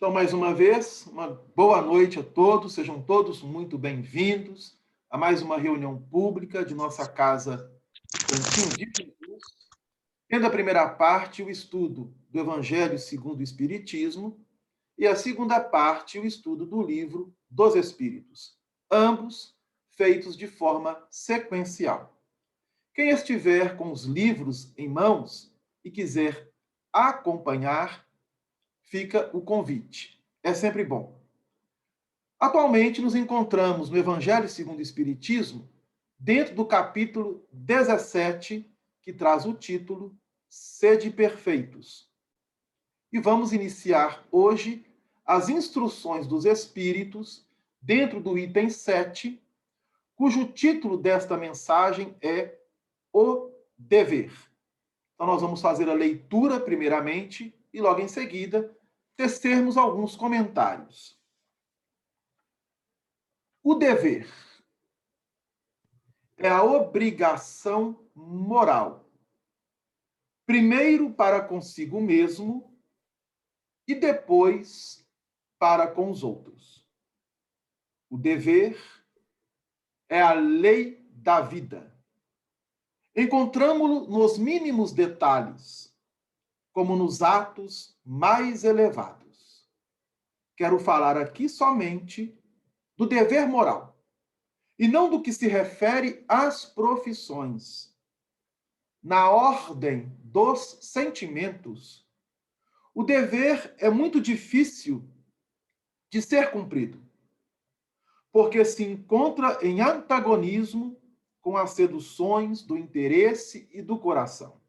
Então, mais uma vez, uma boa noite a todos, sejam todos muito bem-vindos a mais uma reunião pública de nossa casa Cantinho de Jesus, tendo a primeira parte o estudo do Evangelho segundo o Espiritismo e a segunda parte o estudo do livro dos Espíritos, ambos feitos de forma sequencial. Quem estiver com os livros em mãos e quiser acompanhar, fica o convite. É sempre bom. Atualmente nos encontramos no Evangelho segundo o Espiritismo, dentro do capítulo 17, que traz o título Sede Perfeitos. E vamos iniciar hoje as instruções dos Espíritos, dentro do item 7, cujo título desta mensagem é O Dever. Então nós vamos fazer a leitura primeiramente e logo em seguida tecermos alguns comentários. O dever é a obrigação moral, primeiro para consigo mesmo e depois para com os outros. O dever é a lei da vida. Encontramos-lo nos mínimos detalhes, como nos atos mais elevados. Quero falar aqui somente do dever moral, e não do que se refere às profissões. Na ordem dos sentimentos, o dever é muito difícil de ser cumprido, porque se encontra em antagonismo com as seduções do interesse e do coração.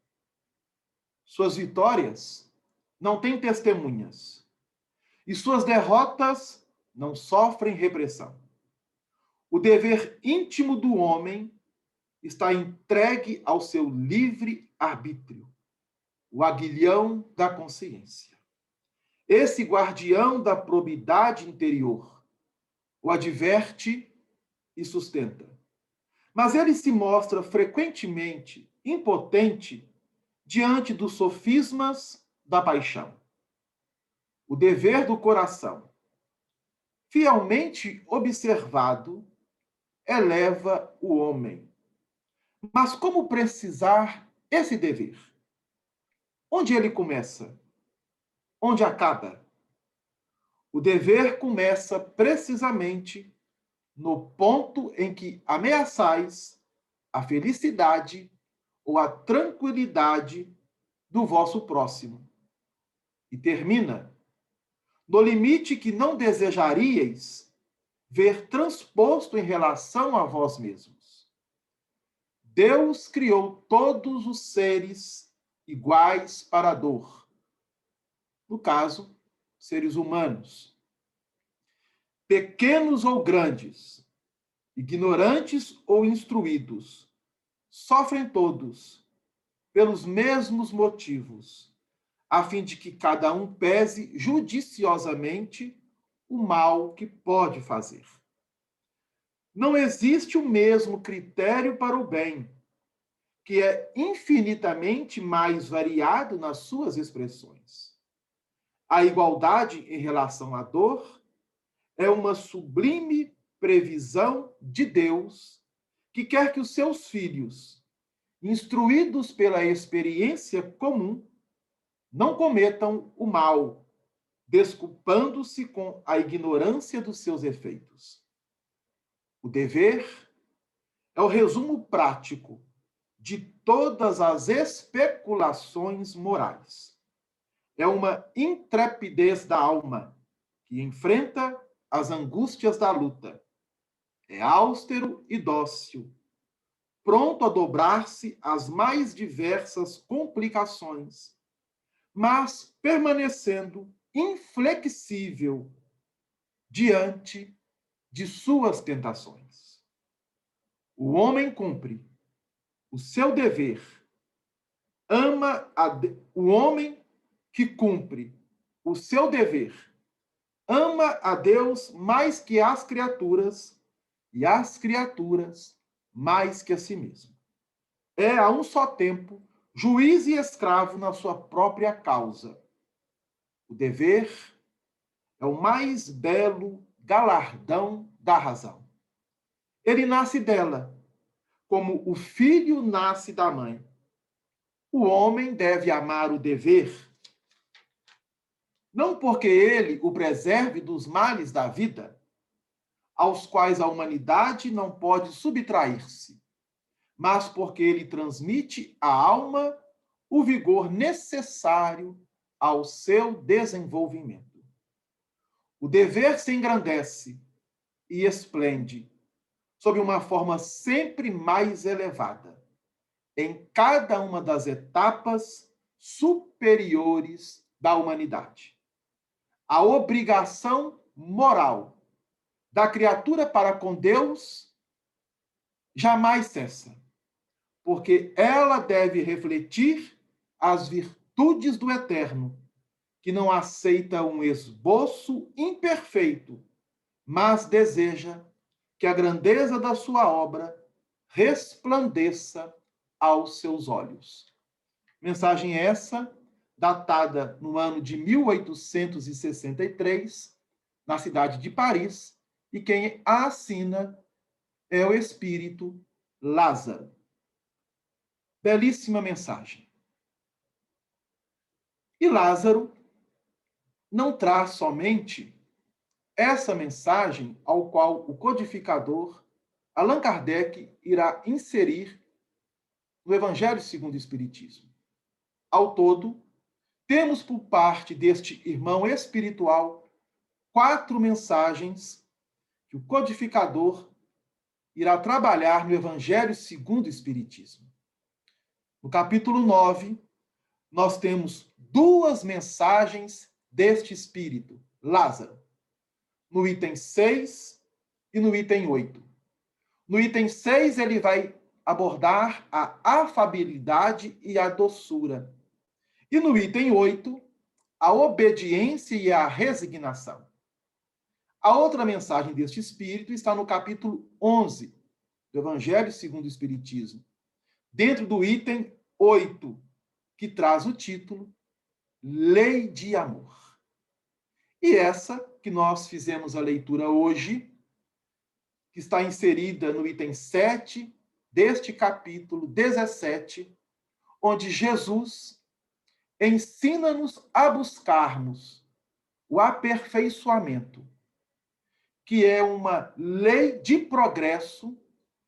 Suas vitórias não têm testemunhas, e suas derrotas não sofrem repressão. O dever íntimo do homem está entregue ao seu livre arbítrio, o aguilhão da consciência. Esse guardião da probidade interior o adverte e sustenta. Mas ele se mostra frequentemente impotente diante dos sofismas da paixão. O dever do coração, fielmente observado, eleva o homem. Mas como precisar esse dever? Onde ele começa? Onde acaba? O dever começa precisamente no ponto em que ameaçais a felicidade ou a tranquilidade do vosso próximo. E termina no limite que não desejaríeis ver transposto em relação a vós mesmos. Deus criou todos os seres iguais para a dor. No caso, seres humanos. Pequenos ou grandes, ignorantes ou instruídos, sofrem todos pelos mesmos motivos, a fim de que cada um pese judiciosamente o mal que pode fazer. Não existe o mesmo critério para o bem, que é infinitamente mais variado nas suas expressões. A igualdade em relação à dor é uma sublime previsão de Deus que quer que os seus filhos, instruídos pela experiência comum, não cometam o mal, desculpando-se com a ignorância dos seus efeitos. O dever é o resumo prático de todas as especulações morais. É uma intrepidez da alma que enfrenta as angústias da luta. É austero e dócil, pronto a dobrar-se às mais diversas complicações, mas permanecendo inflexível diante de suas tentações. O homem cumpre o seu dever, o homem que cumpre o seu dever, ama a Deus mais que as criaturas e as criaturas mais que a si mesmo. É a um só tempo juiz e escravo na sua própria causa. O dever é o mais belo galardão da razão. Ele nasce dela, como o filho nasce da mãe. O homem deve amar o dever, não porque ele o preserve dos males da vida, aos quais a humanidade não pode subtrair-se, mas porque ele transmite à alma o vigor necessário ao seu desenvolvimento. O dever se engrandece e esplende sob uma forma sempre mais elevada, em cada uma das etapas superiores da humanidade. A obrigação moral da criatura para com Deus jamais cessa, porque ela deve refletir as virtudes do Eterno, que não aceita um esboço imperfeito, mas deseja que a grandeza da sua obra resplandeça aos seus olhos. Mensagem essa, datada no ano de 1863, na cidade de Paris, e quem a assina é o espírito Lázaro. Belíssima mensagem. E Lázaro não traz somente essa mensagem ao qual o codificador Allan Kardec irá inserir no Evangelho segundo o Espiritismo. Ao todo, temos por parte deste irmão espiritual 4 mensagens que o codificador irá trabalhar no Evangelho segundo o Espiritismo. No capítulo 9, nós temos 2 mensagens deste espírito, Lázaro, no item 6 e no item 8. No item 6, ele vai abordar a afabilidade e a doçura. E no item 8, a obediência e a resignação. A outra mensagem deste espírito está no capítulo 11 do Evangelho segundo o Espiritismo, dentro do item 8, que traz o título Lei de Amor. E essa que nós fizemos a leitura hoje, que está inserida no item 7 deste capítulo 17, onde Jesus ensina-nos a buscarmos o aperfeiçoamento, que é uma lei de progresso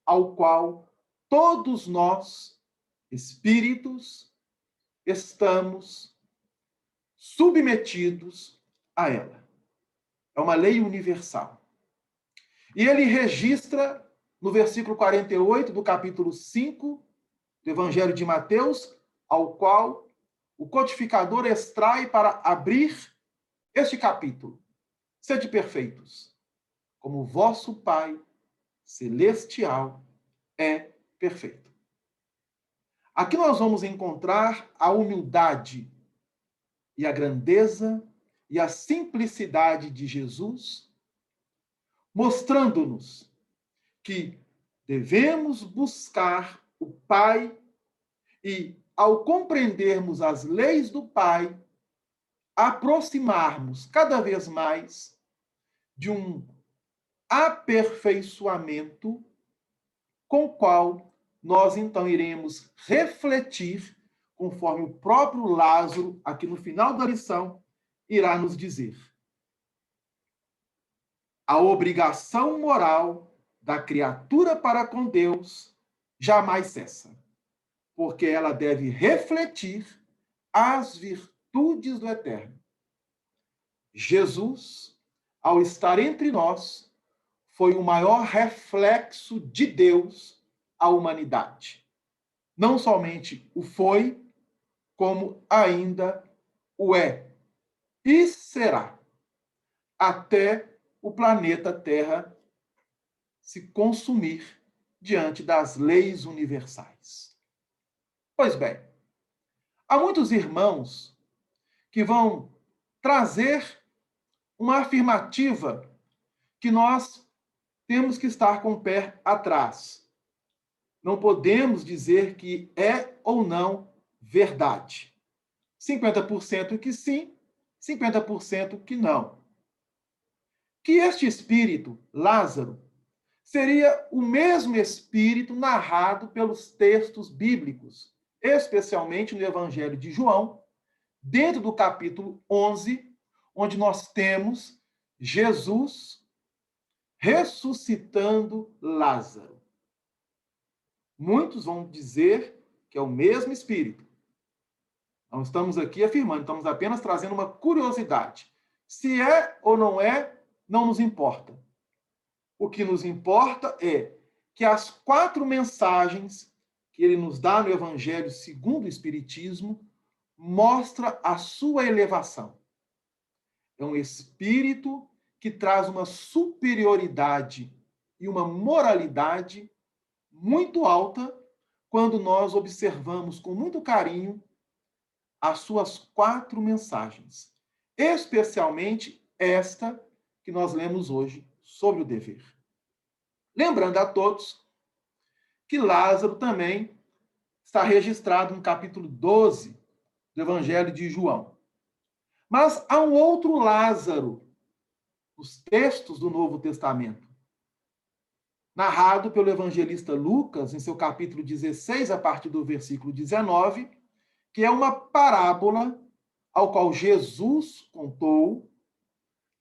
ao qual todos nós, espíritos, estamos submetidos a ela. É uma lei universal. E ele registra, no versículo 48 do capítulo 5 do Evangelho de Mateus, ao qual o codificador extrai para abrir este capítulo. Sede perfeitos, como o vosso Pai celestial é perfeito. Aqui nós vamos encontrar a humildade e a grandeza e a simplicidade de Jesus, mostrando-nos que devemos buscar o Pai e, ao compreendermos as leis do Pai, aproximarmos cada vez mais de um aperfeiçoamento com o qual nós então iremos refletir, conforme o próprio Lázaro, aqui no final da lição, irá nos dizer. A obrigação moral da criatura para com Deus jamais cessa, porque ela deve refletir as virtudes do Eterno. Jesus, ao estar entre nós, foi o maior reflexo de Deus à humanidade. Não somente o foi, como ainda o é e será, até o planeta Terra se consumir diante das leis universais. Pois bem, há muitos irmãos que vão trazer uma afirmativa que nós temos que estar com o pé atrás. Não podemos dizer que é ou não verdade. 50% que sim, 50% que não. que este espírito, Lázaro, seria o mesmo espírito narrado pelos textos bíblicos, especialmente no Evangelho de João, dentro do capítulo 11, onde nós temos Jesus ressuscitando Lázaro. Muitos vão dizer que é o mesmo espírito. Não estamos aqui afirmando, estamos apenas trazendo uma curiosidade. Se é ou não é, não nos importa. O que nos importa é que as 4 mensagens que ele nos dá no Evangelho segundo o Espiritismo mostra a sua elevação. É um espírito que traz uma superioridade e uma moralidade muito alta quando nós observamos com muito carinho as suas 4 mensagens, especialmente esta que nós lemos hoje sobre o dever. Lembrando a todos que Lázaro também está registrado no capítulo 12 do Evangelho de João. Mas há um outro Lázaro nos textos do Novo Testamento, narrado pelo evangelista Lucas, em seu capítulo 16, a partir do versículo 19, que é uma parábola ao qual Jesus contou,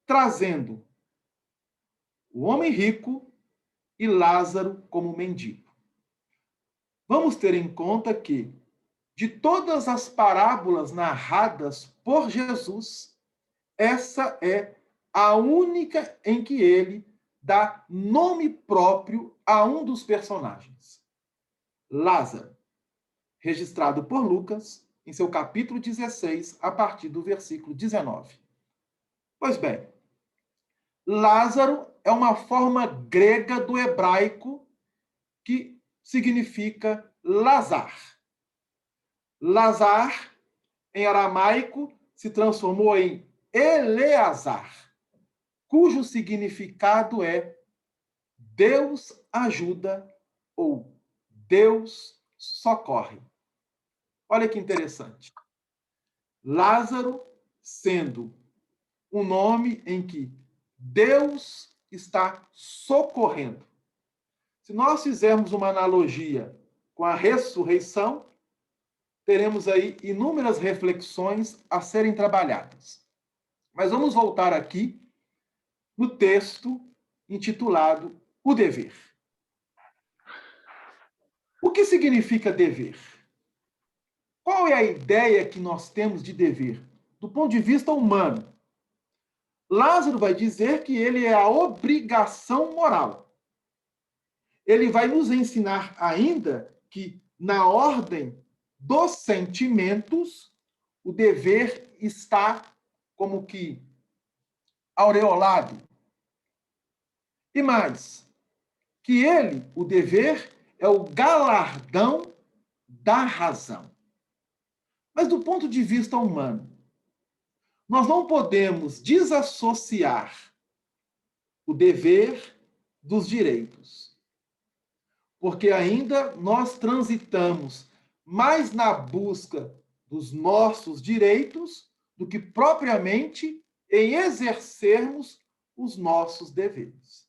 trazendo o homem rico e Lázaro como mendigo. Vamos ter em conta que, de todas as parábolas narradas por Jesus, essa é a única em que ele dá nome próprio a um dos personagens. Lázaro, registrado por Lucas, em seu capítulo 16, a partir do versículo 19. Pois bem, Lázaro é uma forma grega do hebraico que significa Lazar. Lazar, em aramaico, se transformou em Eleazar, cujo significado é Deus ajuda ou Deus socorre. Olha que interessante. Lázaro sendo um nome em que Deus está socorrendo. Se nós fizermos uma analogia com a ressurreição, teremos aí inúmeras reflexões a serem trabalhadas. Mas vamos voltar aqui no texto intitulado O Dever. O que significa dever? Qual é a ideia que nós temos de dever? Do ponto de vista humano, Lázaro vai dizer que ele é a obrigação moral. Ele vai nos ensinar ainda que, na ordem dos sentimentos, o dever está como que aureolado. E mais, que ele, o dever, é o galardão da razão. Mas do ponto de vista humano, nós não podemos desassociar o dever dos direitos. Porque ainda nós transitamos mais na busca dos nossos direitos do que propriamente em exercermos os nossos deveres.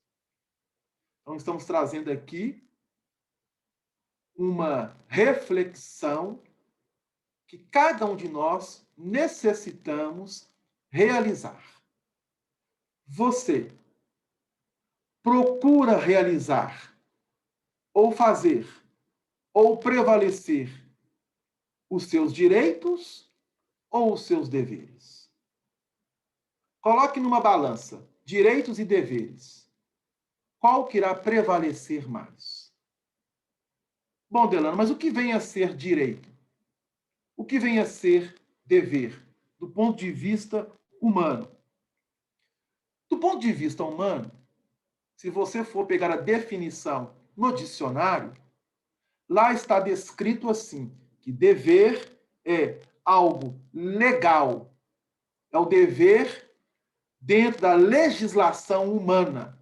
Então, estamos trazendo aqui uma reflexão que cada um de nós necessitamos realizar. Você procura realizar, ou fazer, ou prevalecer os seus direitos ou os seus deveres? Coloque numa balança direitos e deveres. Qual que irá prevalecer mais? Bom, Delano, mas o que vem a ser direito? O que vem a ser dever, do ponto de vista humano? Do ponto de vista humano, se você for pegar a definição no dicionário, lá está descrito assim, que dever é algo legal, é o dever dentro da legislação humana,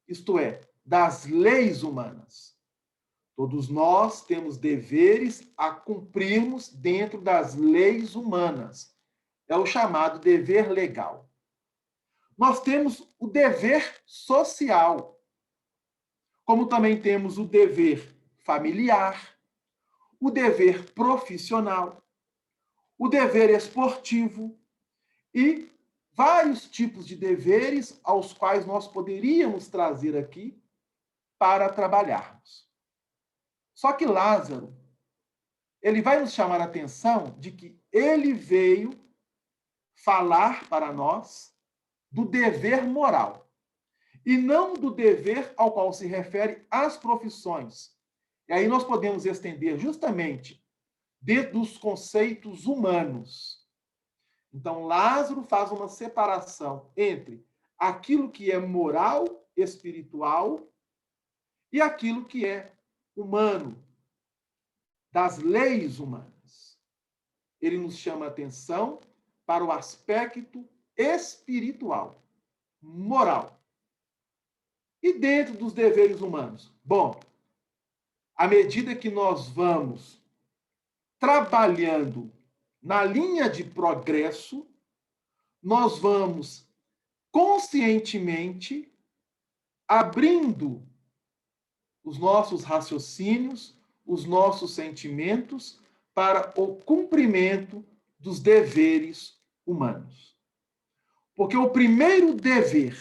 isto é, das leis humanas. Todos nós temos deveres a cumprirmos dentro das leis humanas. É o chamado dever legal. nós temos o dever social, como também temos o dever familiar, o dever profissional, o dever esportivo e vários tipos de deveres aos quais nós poderíamos trazer aqui para trabalharmos. Só que Lázaro, ele vai nos chamar a atenção de que ele veio falar para nós do dever moral e não do dever ao qual se refere as profissões. E aí nós podemos estender justamente dentro dos conceitos humanos. Então, Lázaro faz uma separação entre aquilo que é moral, espiritual, e aquilo que é humano, das leis humanas. Ele nos chama a atenção para o aspecto espiritual, moral. E dentro dos deveres humanos? Bom, à medida que nós vamos trabalhando na linha de progresso, nós vamos conscientemente abrindo os nossos raciocínios, os nossos sentimentos para o cumprimento dos deveres humanos. Porque o primeiro dever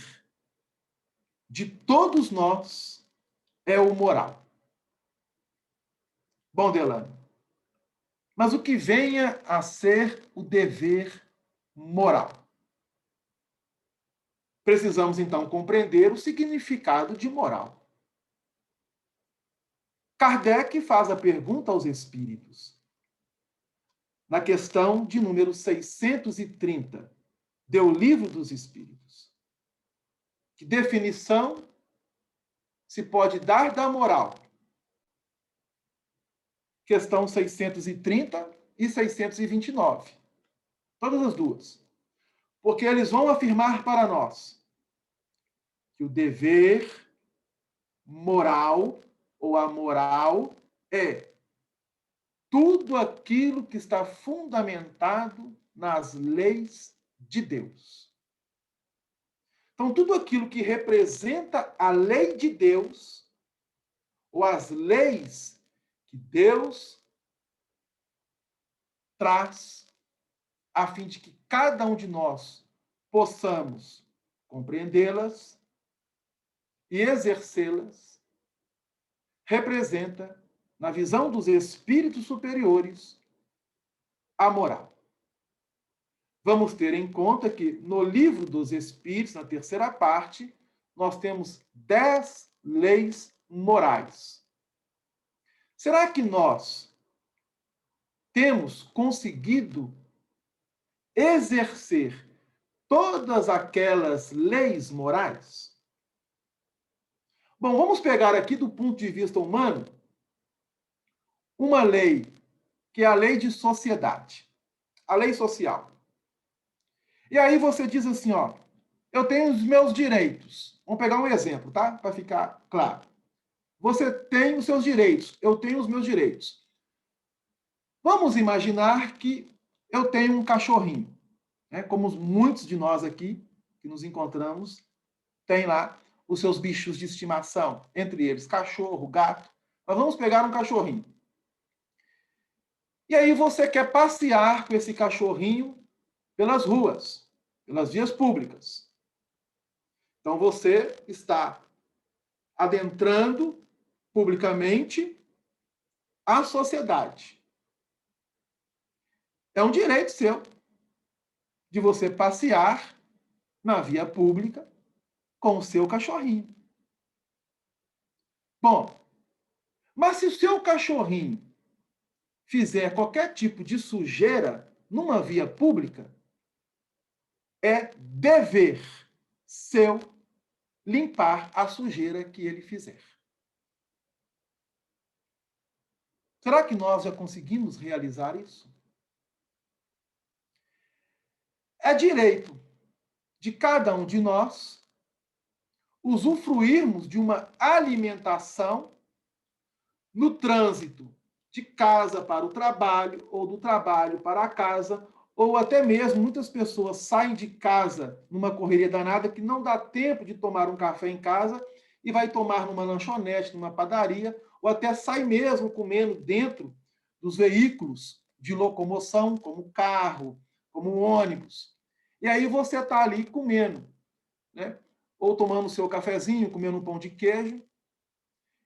de todos nós é o moral. Bom, Delano, mas o que venha a ser o dever moral? Precisamos, então, compreender o significado de moral. Kardec faz a pergunta aos espíritos. Na questão de número 630, do Livro dos Espíritos. Que definição se pode dar da moral? Questão 630 e 629. Todas as duas. Porque eles vão afirmar para nós que o dever moral ou a moral é tudo aquilo que está fundamentado nas leis de Deus. Então, tudo aquilo que representa a lei de Deus, ou as leis que Deus traz, a fim de que cada um de nós possamos compreendê-las e exercê-las, representa, na visão dos espíritos superiores, a moral. Vamos ter em conta que no Livro dos Espíritos, na terceira parte, nós temos 10 leis morais. Será que nós temos conseguido exercer todas aquelas leis morais? Bom, vamos pegar aqui do ponto de vista humano uma lei, que é a lei de sociedade, a lei social. E aí você diz assim, ó, eu tenho os meus direitos. Vamos pegar um exemplo, tá? Para ficar claro. Você tem os seus direitos, eu tenho os meus direitos. Vamos imaginar que eu tenho um cachorrinho, né? Como muitos de nós aqui que nos encontramos têm lá os seus bichos de estimação, entre eles cachorro, gato. Mas vamos pegar um cachorrinho. E aí você quer passear com esse cachorrinho pelas ruas, pelas vias públicas. Então você está adentrando publicamente a sociedade. É um direito seu de você passear na via pública com o seu cachorrinho. Bom, mas se o seu cachorrinho fizer qualquer tipo de sujeira numa via pública, é dever seu limpar a sujeira que ele fizer. Será que nós já conseguimos realizar isso? É direito de cada um de nós usufruirmos de uma alimentação no trânsito de casa para o trabalho ou do trabalho para a casa ou até mesmo muitas pessoas saem de casa numa correria danada que não dá tempo de tomar um café em casa e vai tomar numa lanchonete, numa padaria, ou até sai mesmo comendo dentro dos veículos de locomoção, como carro, como ônibus. E aí você está ali comendo, né? Ou tomando seu cafezinho, comendo um pão de queijo,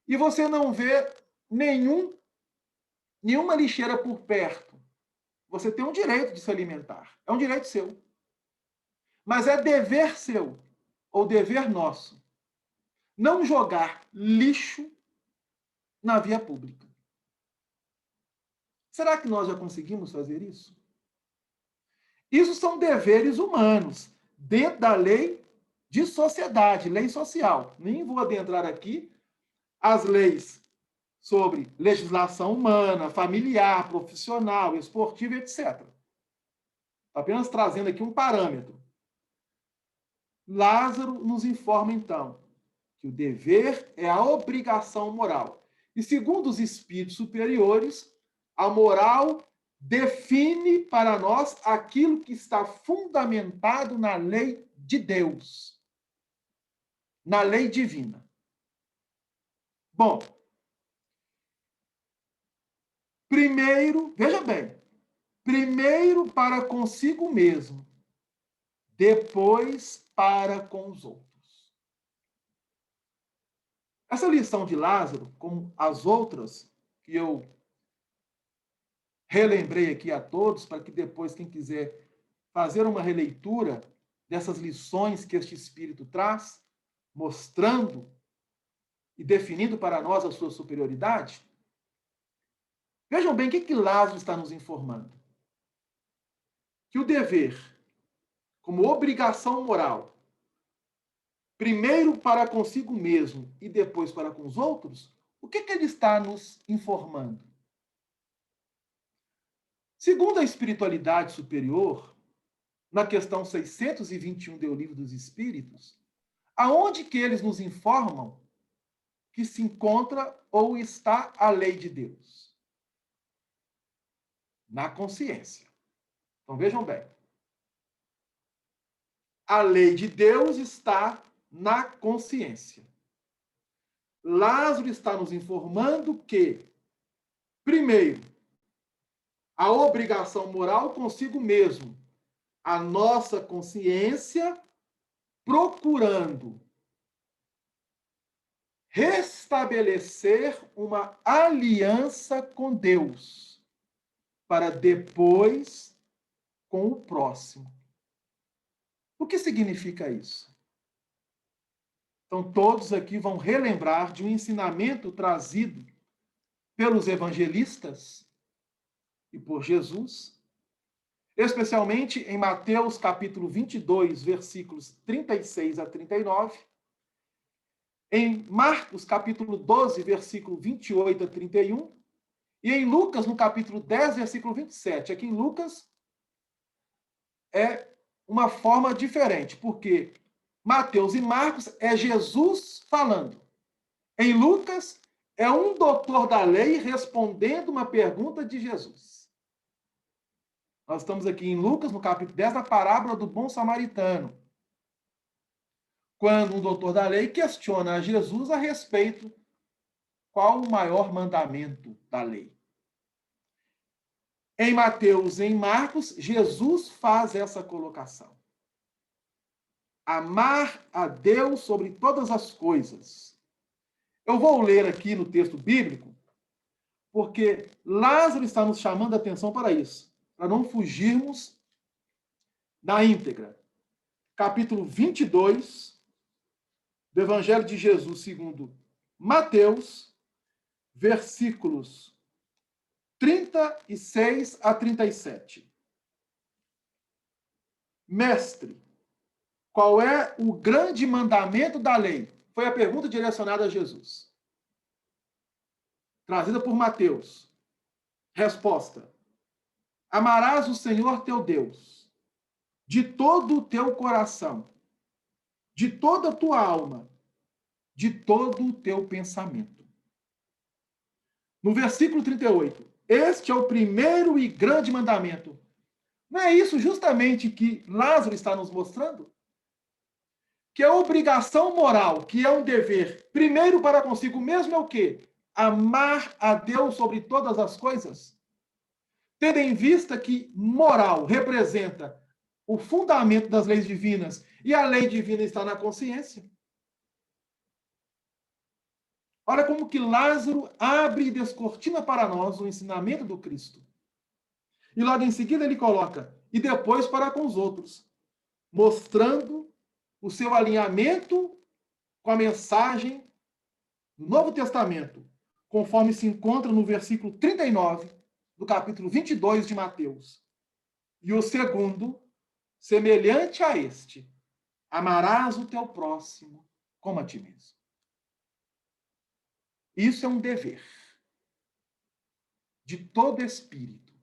e você não vê nenhuma lixeira por perto. Você tem um direito de se alimentar. É um direito seu. Mas é dever seu, ou dever nosso, não jogar lixo na via pública. Será que nós já conseguimos fazer isso? Isso são deveres humanos, dentro da lei de sociedade, lei social. Nem vou adentrar aqui as leis sobre legislação humana, familiar, profissional, esportiva, etc. Apenas trazendo aqui um parâmetro. Lázaro nos informa, então, que o dever é a obrigação moral. E, segundo os espíritos superiores, a moral define para nós aquilo que está fundamentado na lei de Deus, na lei divina. Bom, primeiro, veja bem, primeiro para consigo mesmo, depois para com os outros. Essa lição de Lázaro, como as outras que eu relembrei aqui a todos, para que depois, quem quiser fazer uma releitura dessas lições que este Espírito traz, mostrando e definindo para nós a sua superioridade. Vejam bem o que Lázaro está nos informando. Que o dever, como obrigação moral, primeiro para consigo mesmo e depois para com os outros, o que ele está nos informando? Segundo a espiritualidade superior, na questão 621 do Livro dos Espíritos, aonde que eles nos informam que se encontra ou está a lei de Deus? Na consciência. Então vejam bem. A lei de Deus está na consciência. Lázaro está nos informando que, primeiro, a obrigação moral consigo mesmo, a nossa consciência procurando restabelecer uma aliança com Deus, para depois com o próximo. O que significa isso? Então, todos aqui vão relembrar de um ensinamento trazido pelos evangelistas e por Jesus, especialmente em Mateus capítulo 22, versículos 36 a 39, em Marcos capítulo 12, versículo 28 a 31, e em Lucas, no capítulo 10, versículo 27. Aqui em Lucas é uma forma diferente, porque Mateus e Marcos é Jesus falando. Em Lucas, é um doutor da lei respondendo uma pergunta de Jesus. Nós estamos aqui em Lucas, no capítulo 10, na parábola do bom samaritano, quando um doutor da lei questiona a Jesus a respeito qual o maior mandamento da lei. Em Mateus e em Marcos, Jesus faz essa colocação. Amar a Deus sobre todas as coisas. Eu vou ler aqui no texto bíblico, porque Lázaro está nos chamando a atenção para isso, para não fugirmos da íntegra. Capítulo 22 do Evangelho de Jesus segundo Mateus, versículos 36 a 37. Mestre, qual é o grande mandamento da lei? Foi a pergunta direcionada a Jesus. Trazida por Mateus. Resposta: amarás o Senhor teu Deus de todo o teu coração, de toda a tua alma, de todo o teu pensamento. No versículo 38, este é o primeiro e grande mandamento. Não é isso justamente que Lázaro está nos mostrando? Que a obrigação moral, que é um dever, primeiro para consigo mesmo, é o quê? Amar a Deus sobre todas as coisas. Tendo em vista que moral representa o fundamento das leis divinas e a lei divina está na consciência. Olha como que Lázaro abre e descortina para nós o ensinamento do Cristo. E logo em seguida ele coloca, e depois para com os outros, mostrando o seu alinhamento com a mensagem do Novo Testamento, conforme se encontra no versículo 39 do capítulo 22 de Mateus. E o segundo, semelhante a este, amarás o teu próximo como a ti mesmo. Isso é um dever de todo espírito.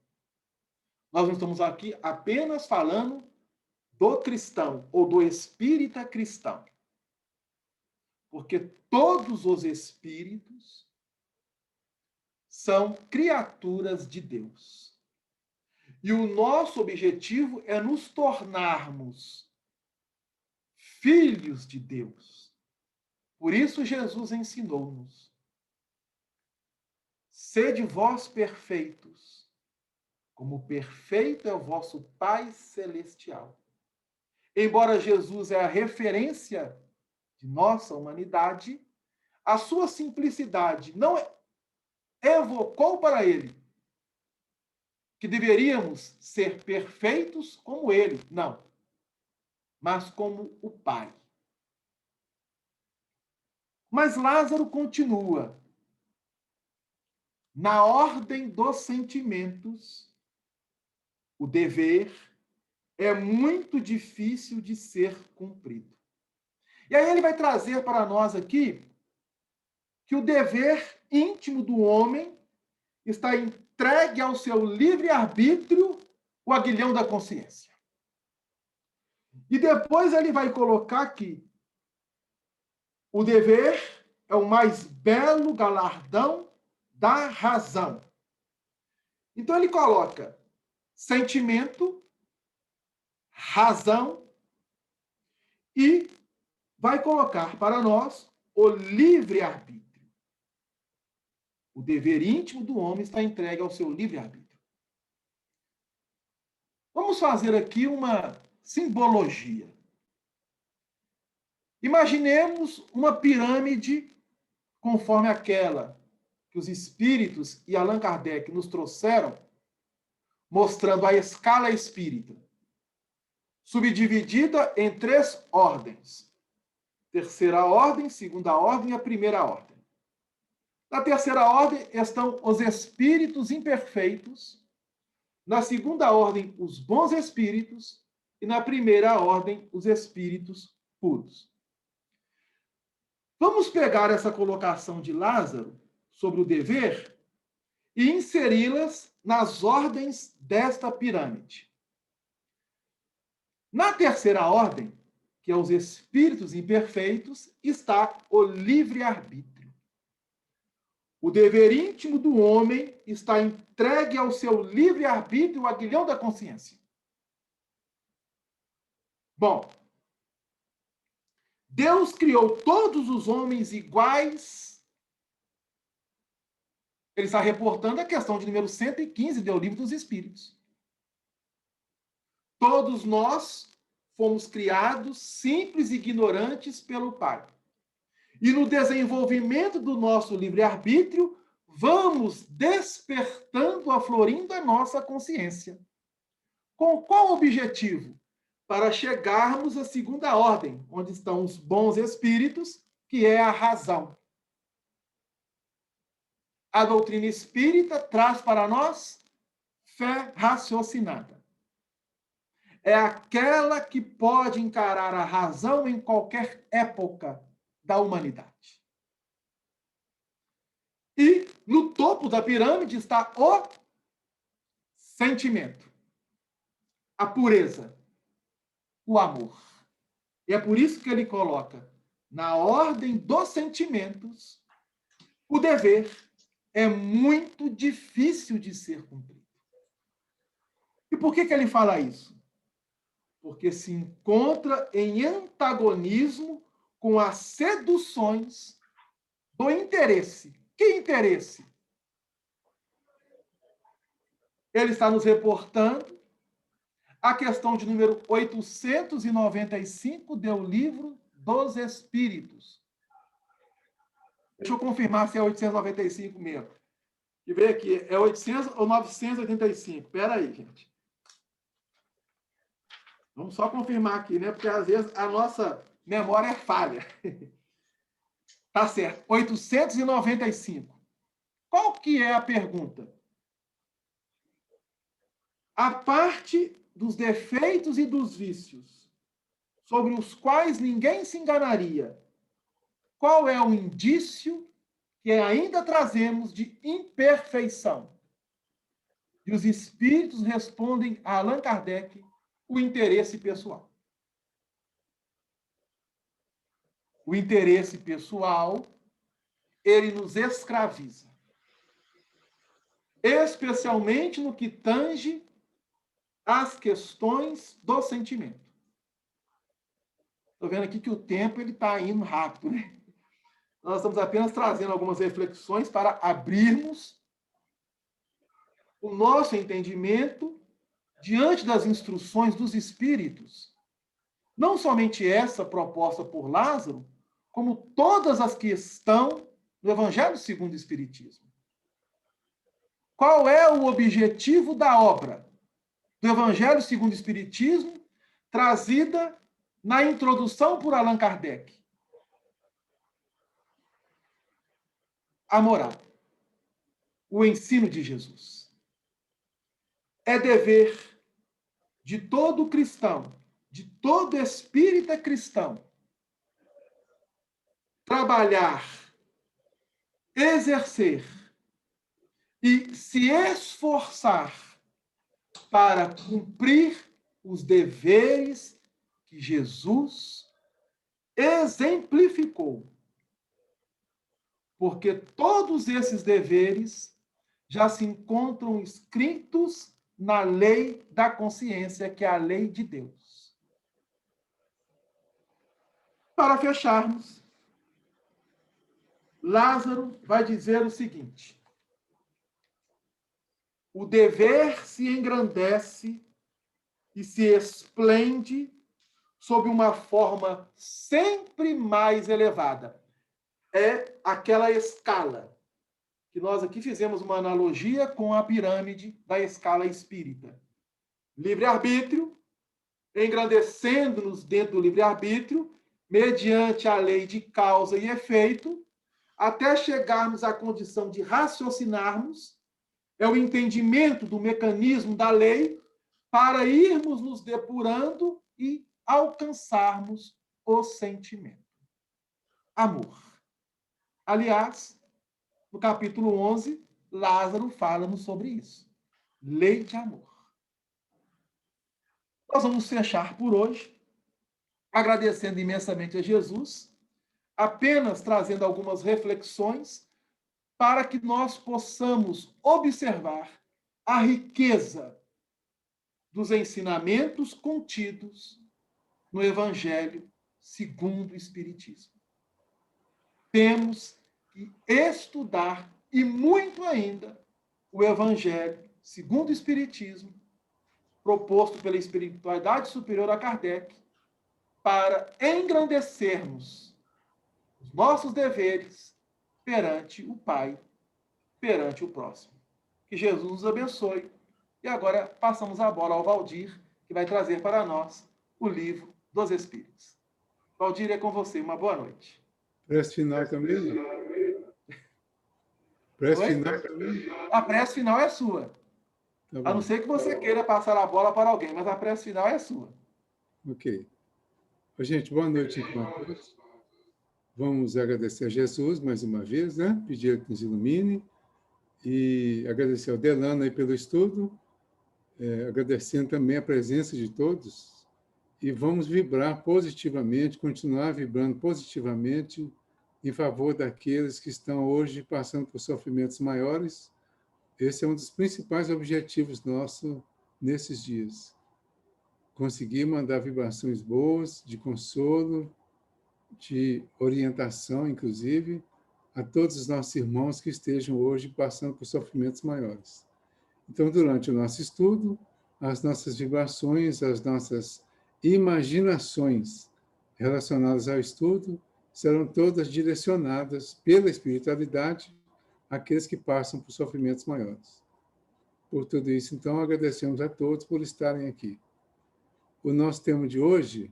Nós não estamos aqui apenas falando do cristão ou do espírita cristão. Porque todos os espíritos são criaturas de Deus. E o nosso objetivo é nos tornarmos filhos de Deus. Por isso Jesus ensinou-nos: sede vós perfeitos, como perfeito é o vosso Pai Celestial. Embora Jesus é a referência de nossa humanidade, a sua simplicidade não evocou para ele que deveríamos ser perfeitos como ele, não, mas como o Pai. Mas Lázaro continua. Na ordem dos sentimentos, o dever é muito difícil de ser cumprido. E aí ele vai trazer para nós aqui que o dever íntimo do homem está entregue ao seu livre-arbítrio, o aguilhão da consciência. E depois ele vai colocar aqui: o dever é o mais belo galardão da razão. Então ele coloca sentimento, razão e vai colocar para nós o livre-arbítrio. O dever íntimo do homem está entregue ao seu livre-arbítrio. Vamos fazer aqui uma simbologia. Imaginemos uma pirâmide conforme aquela que os espíritos e Allan Kardec nos trouxeram, mostrando a escala espírita, subdividida em 3 ordens. Terceira ordem, segunda ordem e a primeira ordem. Na terceira ordem estão os espíritos imperfeitos, na segunda ordem, os bons espíritos, e na primeira ordem, os espíritos puros. Vamos pegar essa colocação de Lázaro sobre o dever e inseri-las nas ordens desta pirâmide. Na terceira ordem, que é os espíritos imperfeitos, está o livre-arbítrio. O dever íntimo do homem está entregue ao seu livre-arbítrio, o aguilhão da consciência. Bom, Deus criou todos os homens iguais. Ele está reportando a questão de número 115 do Livro dos Espíritos. Todos nós fomos criados simples e ignorantes pelo Pai. E no desenvolvimento do nosso livre-arbítrio, vamos despertando, aflorindo a nossa consciência. Com qual objetivo? Para chegarmos à segunda ordem, onde estão os bons espíritos, que é a razão. A doutrina espírita traz para nós fé raciocinada. É aquela que pode encarar a razão em qualquer época da humanidade. E no topo da pirâmide está o sentimento, a pureza, o amor. E é por isso que ele coloca na ordem dos sentimentos o dever é muito difícil de ser cumprido. E E por que ele fala isso? Porque se encontra em antagonismo com as seduções do interesse. Que interesse? Ele está nos reportando a questão de número 895 do Livro dos Espíritos. Deixa eu confirmar se é 895 mesmo. E ver aqui, é 800 ou 985? Espera aí, gente. Vamos só confirmar aqui, né? Porque às vezes a nossa memória é falha. Tá certo. 895. Qual que é a pergunta? A parte dos defeitos e dos vícios, sobre os quais ninguém se enganaria, qual é o indício que ainda trazemos de imperfeição? E os espíritos respondem a Allan Kardec: o interesse pessoal. O interesse pessoal, ele nos escraviza. Especialmente no que tange às questões do sentimento. Estou vendo aqui que o tempo está indo rápido, né? Nós estamos apenas trazendo algumas reflexões para abrirmos o nosso entendimento diante das instruções dos espíritos. Não somente essa proposta por Lázaro, como todas as que estão no Evangelho segundo o Espiritismo. Qual é o objetivo da obra do Evangelho segundo o Espiritismo, trazida na introdução por Allan Kardec? A moral, o ensino de Jesus. É dever de todo cristão, de todo espírita cristão, trabalhar, exercer e se esforçar para cumprir os deveres que Jesus exemplificou. Porque todos esses deveres já se encontram escritos na lei da consciência, que é a lei de Deus. Para fecharmos, Lázaro vai dizer o seguinte: o dever se engrandece e se esplende sob uma forma sempre mais elevada. É aquela escala que nós aqui fizemos uma analogia com a pirâmide da escala espírita. Livre-arbítrio, engrandecendo-nos dentro do livre-arbítrio, mediante a lei de causa e efeito, até chegarmos à condição de raciocinarmos, é o entendimento do mecanismo da lei, para irmos nos depurando e alcançarmos o sentimento. Amor. Aliás, no capítulo 11, Lázaro fala-nos sobre isso. Lei de amor. Nós vamos fechar por hoje, agradecendo imensamente a Jesus, apenas trazendo algumas reflexões para que nós possamos observar a riqueza dos ensinamentos contidos no Evangelho segundo o Espiritismo. Temos que estudar, e muito ainda, o Evangelho segundo o Espiritismo, proposto pela espiritualidade superior a Kardec, para engrandecermos os nossos deveres perante o Pai, perante o próximo. Que Jesus nos abençoe. E agora passamos a bola ao Valdir, que vai trazer para nós o Livro dos Espíritos. Valdir, é com você. Uma boa noite. Prece final também? Prece final também? A prece final é sua. Tá, a não ser que você queira passar a bola para alguém, mas a prece final é sua. Ok. Gente, boa noite então a todos. Vamos agradecer a Jesus mais uma vez, né? Pedir que nos ilumine. E agradecer ao Delano aí pelo estudo. Agradecendo também a presença de todos. E vamos vibrar positivamente, continuar vibrando positivamente em favor daqueles que estão hoje passando por sofrimentos maiores. Esse é um dos principais objetivos nossos nesses dias. Conseguir mandar vibrações boas, de consolo, de orientação, inclusive, a todos os nossos irmãos que estejam hoje passando por sofrimentos maiores. Então, durante o nosso estudo, as nossas vibrações, as nossas imaginações relacionadas ao estudo serão todas direcionadas pela espiritualidade àqueles que passam por sofrimentos maiores. Por tudo isso, então, agradecemos a todos por estarem aqui. O nosso tema de hoje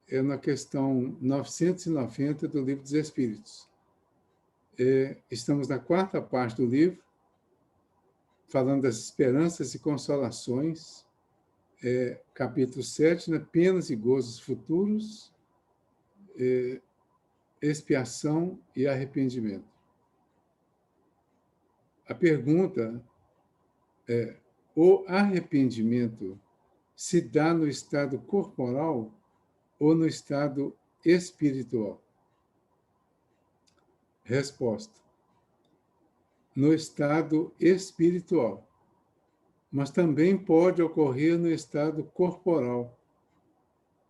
é na questão 990 do Livro dos Espíritos. Estamos na quarta parte do livro, falando das esperanças e consolações, capítulo 7, né? Penas e gozos futuros, expiação e arrependimento. A pergunta é: o arrependimento se dá no estado corporal ou no estado espiritual? Resposta: no estado espiritual, mas também pode ocorrer no estado corporal,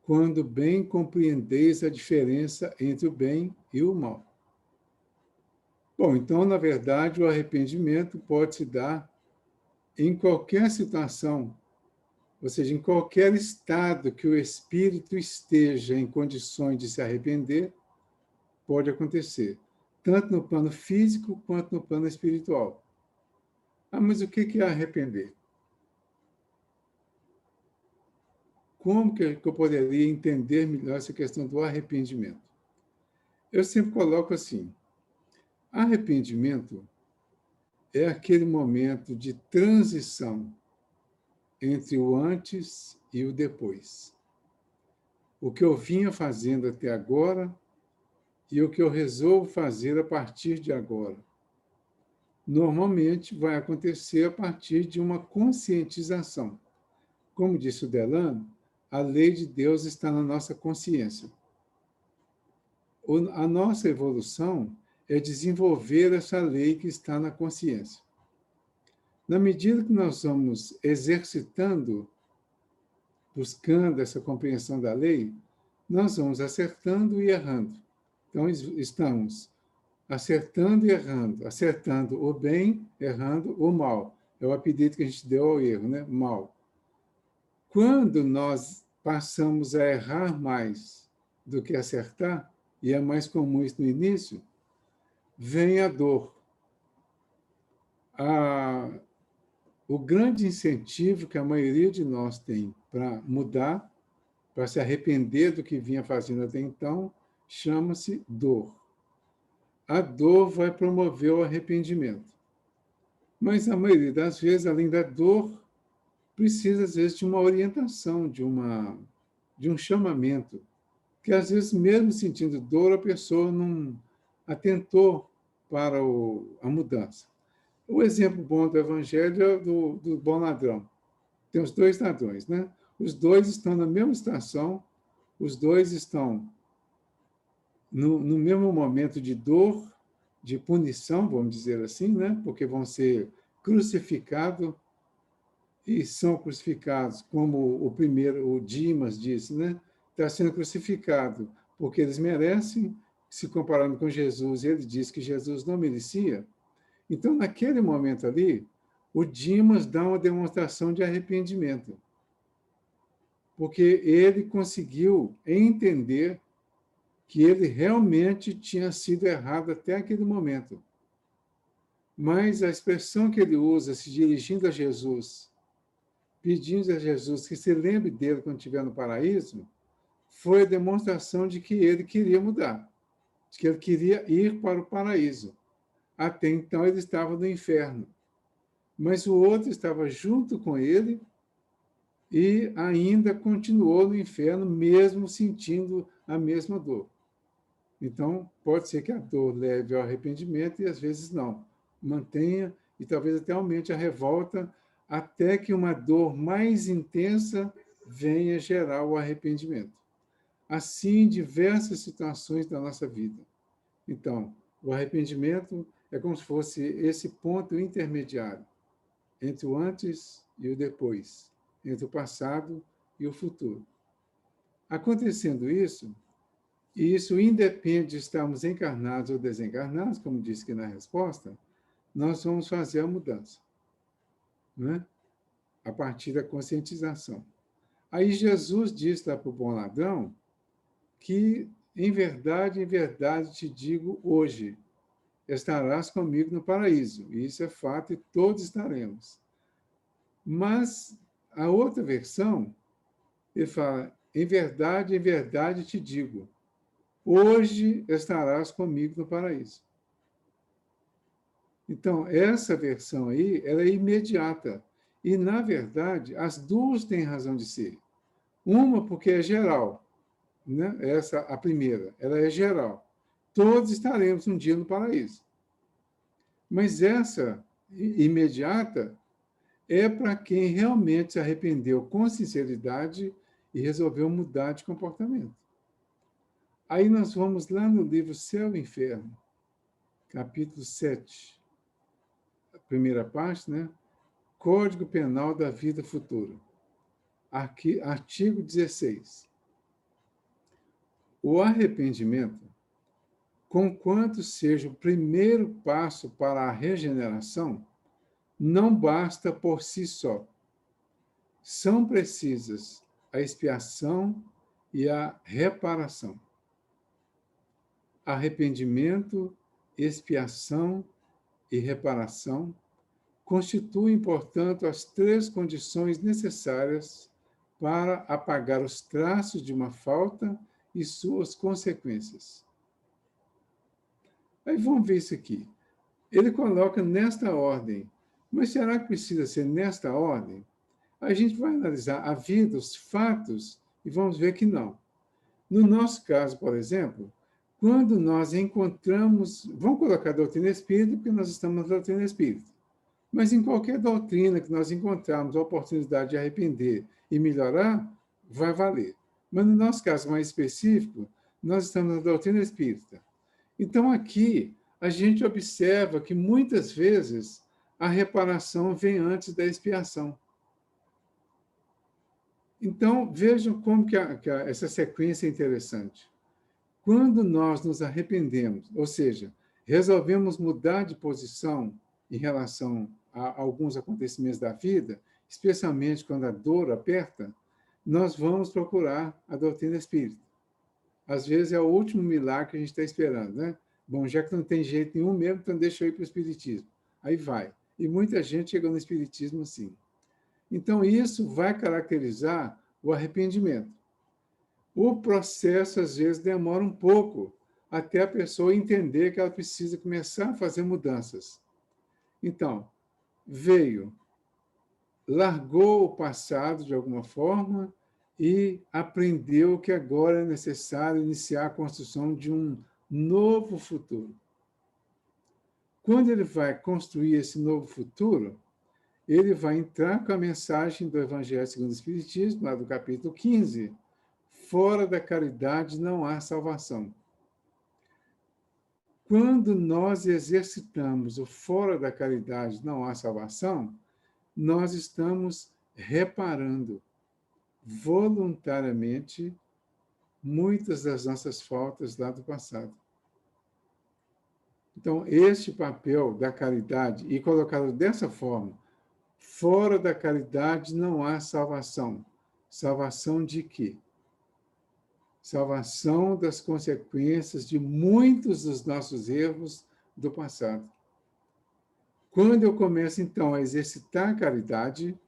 quando bem compreendeis a diferença entre o bem e o mal. Bom, então, na verdade, o arrependimento pode se dar em qualquer situação, ou seja, em qualquer estado que o espírito esteja em condições de se arrepender, pode acontecer, tanto no plano físico quanto no plano espiritual. Ah, mas o que é arrepender? Como que eu poderia entender melhor essa questão do arrependimento? Eu sempre coloco assim: arrependimento é aquele momento de transição entre o antes e o depois. O que eu vinha fazendo até agora e o que eu resolvo fazer a partir de agora. Normalmente vai acontecer a partir de uma conscientização. Como disse o Delano, a lei de Deus está na nossa consciência. A nossa evolução é desenvolver essa lei que está na consciência. Na medida que nós vamos exercitando, buscando essa compreensão da lei, nós vamos acertando e errando. Então, estamos acertando e errando, acertando o bem, errando o mal. É o apelido que a gente deu ao erro, né? Mal. Quando nós passamos a errar mais do que acertar, e é mais comum isso no início, vem a dor. O grande incentivo que a maioria de nós tem para mudar, para se arrepender do que vinha fazendo até então, chama-se dor. A dor vai promover o arrependimento. Mas, a maioria das vezes, além da dor, precisa, às vezes, de uma orientação, de um chamamento, que, às vezes, mesmo sentindo dor, a pessoa não atentou para a mudança. O exemplo bom do Evangelho é do bom ladrão. Tem os dois ladrões, né? Os dois estão na mesma estação, os dois estão no mesmo momento de dor, de punição, vamos dizer assim, né? Porque vão ser crucificados e são crucificados, como o primeiro, o Dimas disse, né? Está sendo crucificado porque eles merecem, se comparando com Jesus, ele diz que Jesus não merecia. Então, naquele momento ali, o Dimas dá uma demonstração de arrependimento, porque ele conseguiu entender que ele realmente tinha sido errado até aquele momento. Mas a expressão que ele usa, se dirigindo a Jesus, pedindo a Jesus que se lembre dele quando estiver no paraíso, foi a demonstração de que ele queria mudar, de que ele queria ir para o paraíso. Até então ele estava no inferno. Mas o outro estava junto com ele e ainda continuou no inferno, mesmo sentindo a mesma dor. Então, pode ser que a dor leve ao arrependimento e às vezes não. Mantenha e talvez até aumente a revolta até que uma dor mais intensa venha gerar o arrependimento. Assim, diversas situações da nossa vida. Então, o arrependimento é como se fosse esse ponto intermediário entre o antes e o depois, entre o passado e o futuro. Acontecendo isso, e isso independe de estarmos encarnados ou desencarnados, como disse aqui na resposta, nós vamos fazer a mudança, né? A partir da conscientização. Aí Jesus diz lá para o bom ladrão que, em verdade te digo hoje, estarás comigo no paraíso. E isso é fato e todos estaremos. Mas a outra versão, ele fala, em verdade te digo, hoje estarás comigo no paraíso. Então, essa versão aí, ela é imediata. E, na verdade, as duas têm razão de ser. Uma porque é geral, né? Essa, a primeira, ela é geral. Todos estaremos um dia no paraíso. Mas essa imediata é para quem realmente se arrependeu com sinceridade e resolveu mudar de comportamento. Aí nós vamos lá no livro Céu e Inferno, capítulo 7, a primeira parte, né? Código Penal da Vida Futura. Artigo 16. O arrependimento, conquanto seja o primeiro passo para a regeneração, não basta por si só. São precisas a expiação e a reparação. Arrependimento, expiação e reparação constituem, portanto, as três condições necessárias para apagar os traços de uma falta e suas consequências. Aí vamos ver isso aqui. Ele coloca nesta ordem. Mas será que precisa ser nesta ordem? A gente vai analisar a vida, os fatos, e vamos ver que não. No nosso caso, por exemplo, quando nós encontramos... Vamos colocar a doutrina espírita, porque nós estamos na doutrina espírita. Mas em qualquer doutrina que nós encontrarmos a oportunidade de arrepender e melhorar, vai valer. Mas no nosso caso mais específico, nós estamos na doutrina espírita. Então, aqui, a gente observa que, muitas vezes, a reparação vem antes da expiação. Então, vejam como que essa sequência é interessante. Quando nós nos arrependemos, ou seja, resolvemos mudar de posição em relação a alguns acontecimentos da vida, especialmente quando a dor aperta, nós vamos procurar a doutrina espírita. Às vezes é o último milagre que a gente está esperando, né? Bom, já que não tem jeito nenhum mesmo, então deixa eu ir para o espiritismo. Aí vai. E muita gente chega no espiritismo assim. Então, isso vai caracterizar o arrependimento. O processo, às vezes, demora um pouco até a pessoa entender que ela precisa começar a fazer mudanças. Então, veio, largou o passado de alguma forma e aprendeu que agora é necessário iniciar a construção de um novo futuro. Quando ele vai construir esse novo futuro, ele vai entrar com a mensagem do Evangelho segundo o Espiritismo, lá do capítulo 15, fora da caridade não há salvação. Quando nós exercitamos o fora da caridade não há salvação, nós estamos reparando voluntariamente muitas das nossas faltas lá do passado. Então, este papel da caridade, e colocado dessa forma, fora da caridade não há salvação. Salvação de quê? Salvação das consequências de muitos dos nossos erros do passado. Quando eu começo, então, a exercitar a caridade,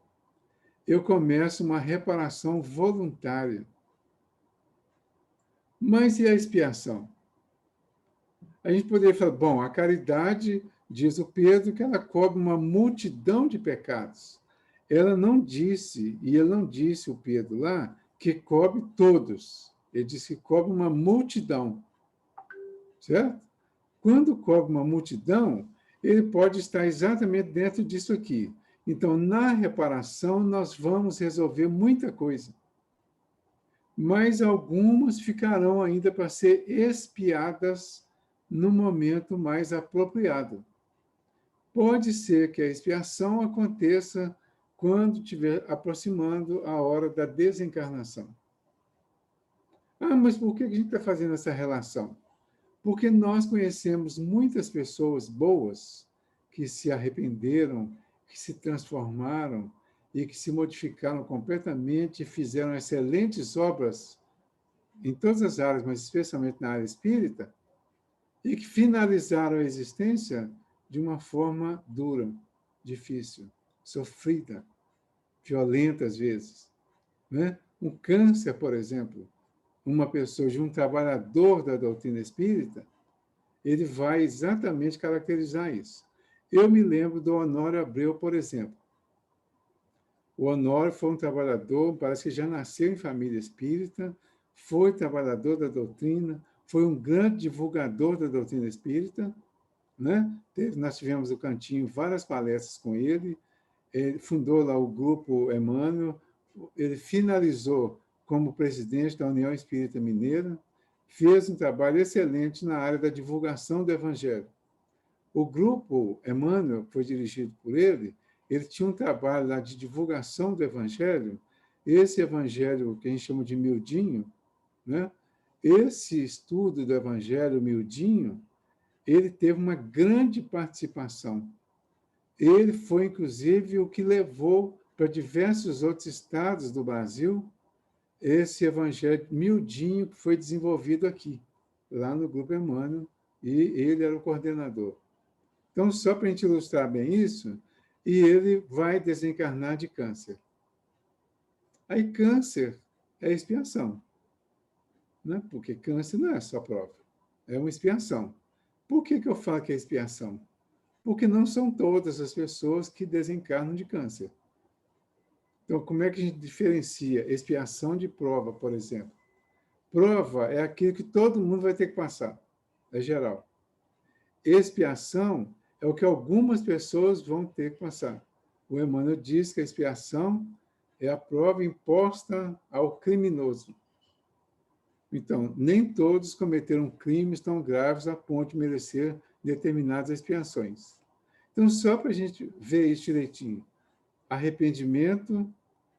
eu começo uma reparação voluntária. Mas e a expiação? A gente poderia falar, bom, a caridade, diz o Pedro, que ela cobre uma multidão de pecados. Ela não disse, e ele não disse, o Pedro lá, que cobre todos. Ele disse que cobre uma multidão. Certo? Quando cobre uma multidão, ele pode estar exatamente dentro disso aqui. Então, na reparação, nós vamos resolver muita coisa. Mas algumas ficarão ainda para ser expiadas no momento mais apropriado. Pode ser que a expiação aconteça quando estiver aproximando a hora da desencarnação. Ah, mas por que a gente está fazendo essa relação? Porque nós conhecemos muitas pessoas boas que se arrependeram, que se transformaram e que se modificaram completamente e fizeram excelentes obras em todas as áreas, mas especialmente na área espírita, e que finalizaram a existência de uma forma dura, difícil, sofrida, violenta às vezes. Né? Um câncer, por exemplo, uma pessoa de um trabalhador da doutrina espírita, ele vai exatamente caracterizar isso. Eu me lembro do Honório Abreu, por exemplo. O Honório foi um trabalhador, parece que já nasceu em família espírita, foi trabalhador da doutrina, foi um grande divulgador da doutrina espírita, né? Nós tivemos no Cantinho várias palestras com ele, ele fundou lá o Grupo Emmanuel, ele finalizou como presidente da União Espírita Mineira, fez um trabalho excelente na área da divulgação do Evangelho. O Grupo Emmanuel, que foi dirigido por ele tinha um trabalho lá de divulgação do Evangelho, esse Evangelho que a gente chama de miudinho, né? Esse estudo do Evangelho miudinho, ele teve uma grande participação. Ele foi, inclusive, o que levou para diversos outros estados do Brasil esse Evangelho miudinho que foi desenvolvido aqui, lá no Grupo Emmanuel, e ele era o coordenador. Então, só para a gente ilustrar bem isso, e ele vai desencarnar de câncer. Aí, câncer é expiação, né? Porque câncer não é só prova, é uma expiação. Por que eu falo que é expiação? Porque não são todas as pessoas que desencarnam de câncer. Então, como é que a gente diferencia expiação de prova, por exemplo? Prova é aquilo que todo mundo vai ter que passar, é geral. Expiação é o que algumas pessoas vão ter que passar. O Emmanuel diz que a expiação é a prova imposta ao criminoso. Então, nem todos cometeram crimes tão graves a ponto de merecer determinadas expiações. Então, só para a gente ver isso direitinho, arrependimento,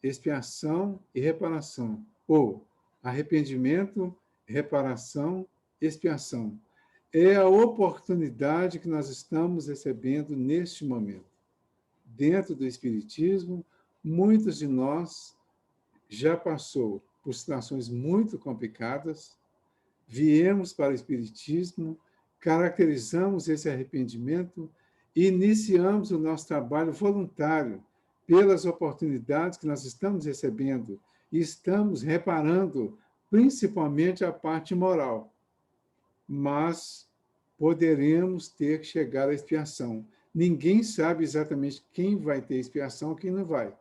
expiação e reparação. Ou arrependimento, reparação, expiação. É a oportunidade que nós estamos recebendo neste momento. Dentro do Espiritismo, muitos de nós já passou por situações muito complicadas, viemos para o Espiritismo, caracterizamos esse arrependimento e iniciamos o nosso trabalho voluntário pelas oportunidades que nós estamos recebendo e estamos reparando principalmente a parte moral. Mas poderemos ter que chegar à expiação. Ninguém sabe exatamente quem vai ter expiação e quem não vai.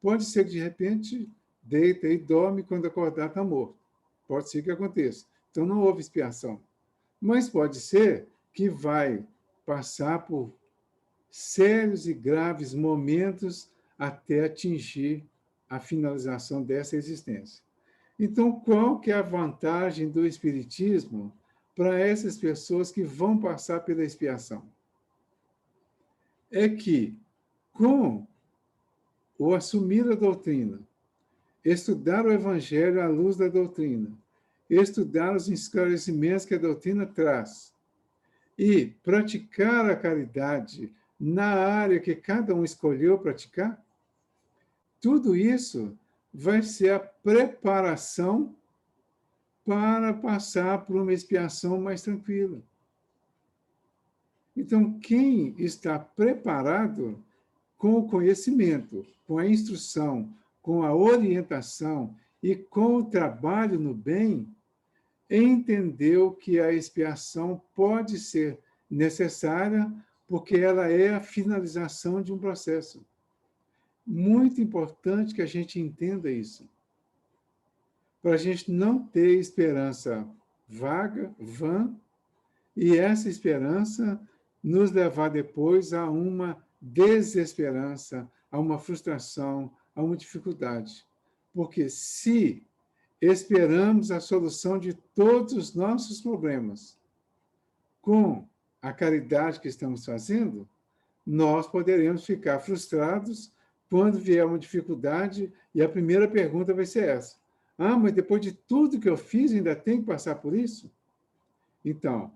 Pode ser que, de repente, deita e dorme, quando acordar está morto. Pode ser que aconteça. Então, não houve expiação. Mas pode ser que vai passar por sérios e graves momentos até atingir a finalização dessa existência. Então, qual que é a vantagem do Espiritismo para essas pessoas que vão passar pela expiação? É que, com o assumir a doutrina, estudar o Evangelho à luz da doutrina, estudar os esclarecimentos que a doutrina traz e praticar a caridade na área que cada um escolheu praticar, tudo isso vai ser a preparação para passar por uma expiação mais tranquila. Então, quem está preparado com o conhecimento, com a instrução, com a orientação e com o trabalho no bem, entendeu que a expiação pode ser necessária porque ela é a finalização de um processo. Muito importante que a gente entenda isso. Para a gente não ter esperança vaga, vã, e essa esperança nos levar depois a uma desesperança, a uma frustração, a uma dificuldade. Porque se esperamos a solução de todos os nossos problemas com a caridade que estamos fazendo, nós poderemos ficar frustrados quando vier uma dificuldade, e a primeira pergunta vai ser essa. Ah, mas depois de tudo que eu fiz, ainda tem que passar por isso? Então,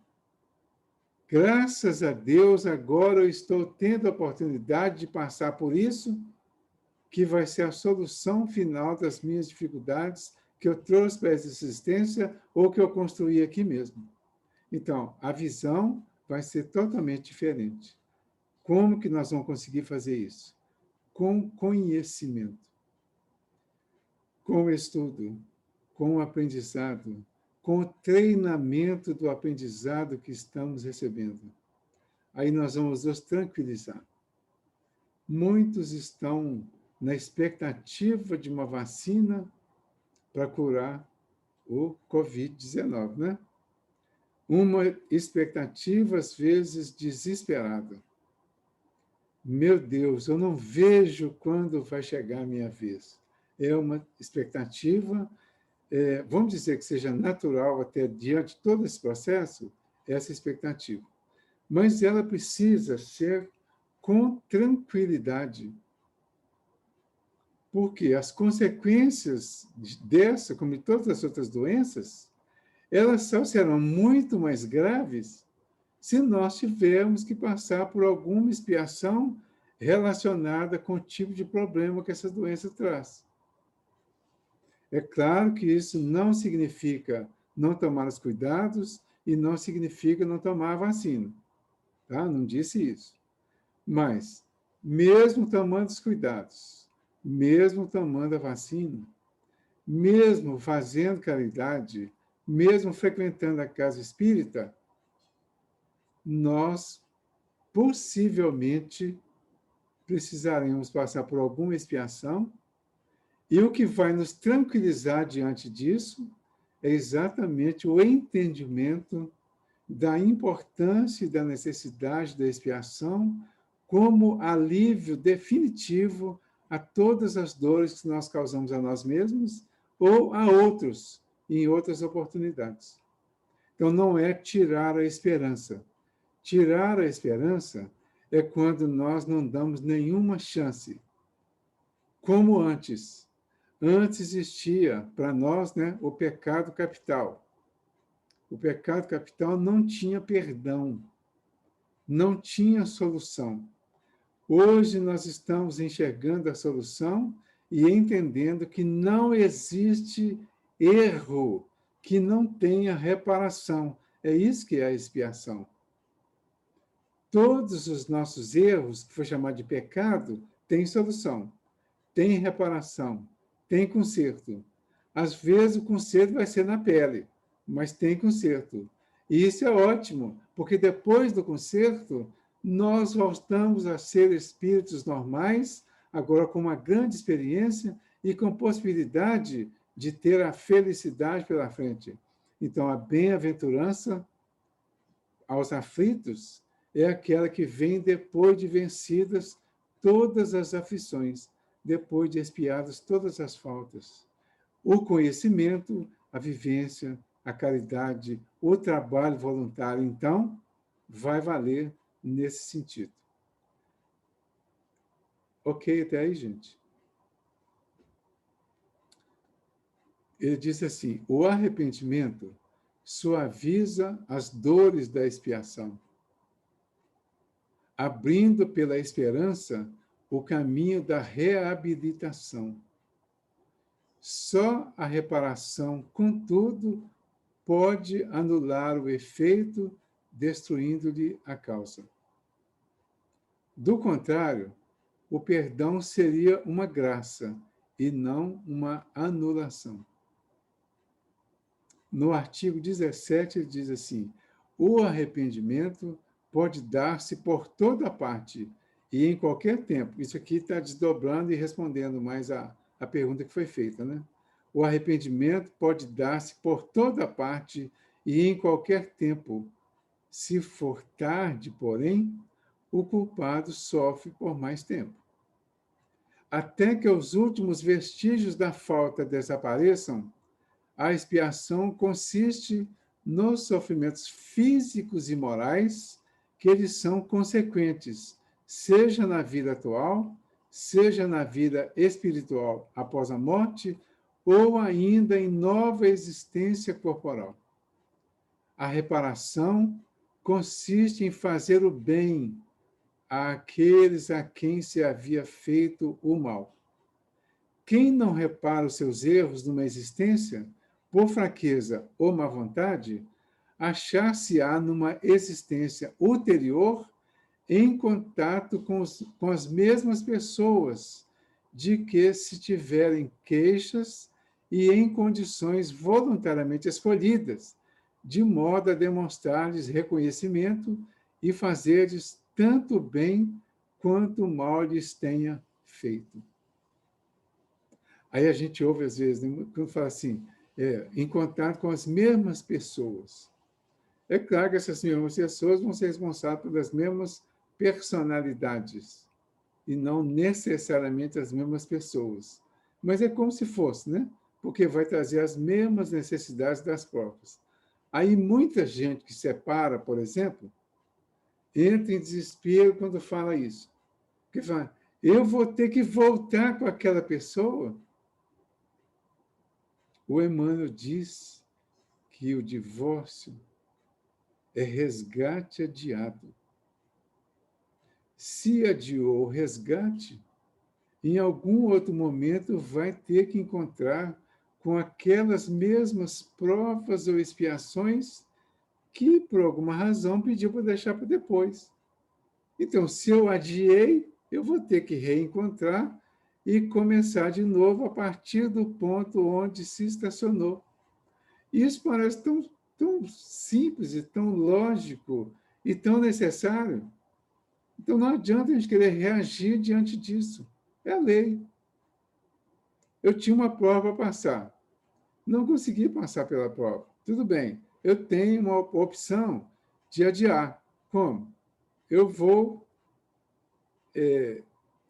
graças a Deus, agora eu estou tendo a oportunidade de passar por isso, que vai ser a solução final das minhas dificuldades que eu trouxe para essa existência ou que eu construí aqui mesmo. Então, a visão vai ser totalmente diferente. Como que nós vamos conseguir fazer isso? Com conhecimento, com o estudo, com o aprendizado, com o treinamento do aprendizado que estamos recebendo. Aí nós vamos nos tranquilizar. Muitos estão na expectativa de uma vacina para curar o Covid-19, né? Uma expectativa, às vezes, desesperada. Meu Deus, eu não vejo quando vai chegar a minha vez. É uma expectativa, vamos dizer que seja natural até diante de todo esse processo, essa expectativa. Mas ela precisa ser com tranquilidade. Porque as consequências dessa, como de todas as outras doenças, elas só serão muito mais graves se nós tivermos que passar por alguma expiação relacionada com o tipo de problema que essa doença traz. É claro que isso não significa não tomar os cuidados e não significa não tomar a vacina. Tá? Não disse isso. Mas, mesmo tomando os cuidados, mesmo tomando a vacina, mesmo fazendo caridade, mesmo frequentando a casa espírita, nós possivelmente precisaremos passar por alguma expiação, e o que vai nos tranquilizar diante disso é exatamente o entendimento da importância e da necessidade da expiação como alívio definitivo a todas as dores que nós causamos a nós mesmos ou a outros em outras oportunidades. Então, não é tirar a esperança. Tirar a esperança é quando nós não damos nenhuma chance. Como antes. Antes existia para nós, né, o pecado capital. O pecado capital não tinha perdão, não tinha solução. Hoje nós estamos enxergando a solução e entendendo que não existe erro que não tenha reparação. É isso que é a expiação. Todos os nossos erros, que foi chamado de pecado, têm solução, têm reparação, têm conserto. Às vezes o conserto vai ser na pele, mas tem conserto. E isso é ótimo, porque depois do conserto, nós voltamos a ser espíritos normais, agora com uma grande experiência e com possibilidade de ter a felicidade pela frente. Então, a bem-aventurança aos aflitos é aquela que vem depois de vencidas todas as aflições, depois de expiadas todas as faltas. O conhecimento, a vivência, a caridade, o trabalho voluntário, então, vai valer nesse sentido. Ok até aí, gente? Ele diz assim, o arrependimento suaviza as dores da expiação, abrindo pela esperança o caminho da reabilitação. Só a reparação, contudo, pode anular o efeito, destruindo-lhe a causa. Do contrário, o perdão seria uma graça e não uma anulação. No artigo 17, ele diz assim, o arrependimento pode dar-se por toda parte e em qualquer tempo. Isso aqui está desdobrando e respondendo mais a pergunta que foi feita, né? O arrependimento pode dar-se por toda parte e em qualquer tempo. Se for tarde, porém, o culpado sofre por mais tempo. Até que os últimos vestígios da falta desapareçam, a expiação consiste nos sofrimentos físicos e morais que eles são consequentes, seja na vida atual, seja na vida espiritual após a morte ou ainda em nova existência corporal. A reparação consiste em fazer o bem àqueles a quem se havia feito o mal. Quem não repara os seus erros numa existência, por fraqueza ou má vontade, achar-se-á numa existência ulterior em contato com as mesmas pessoas de que se tiverem queixas e em condições voluntariamente escolhidas, de modo a demonstrar-lhes reconhecimento e fazer-lhes tanto bem quanto o mal lhes tenha feito. Aí a gente ouve, às vezes, quando fala assim, em contato com as mesmas pessoas. É claro que essas mesmas pessoas vão ser responsáveis pelas mesmas personalidades, e não necessariamente as mesmas pessoas. Mas é como se fosse, né? Porque vai trazer as mesmas necessidades das próprias. Aí muita gente que separa, por exemplo, entra em desespero quando fala isso. Porque fala, eu vou ter que voltar com aquela pessoa. O Emmanuel diz que o divórcio é resgate adiado. Se adiou o resgate, em algum outro momento vai ter que encontrar com aquelas mesmas provas ou expiações que, por alguma razão, pediu para deixar para depois. Então, se eu adiei, eu vou ter que reencontrar e começar de novo a partir do ponto onde se estacionou. Isso parece tão simples e tão lógico e tão necessário. Então, não adianta a gente querer reagir diante disso. É a lei. Eu tinha uma prova para passar. Não consegui passar pela prova. Tudo bem. Eu tenho uma opção de adiar. Como? Eu vou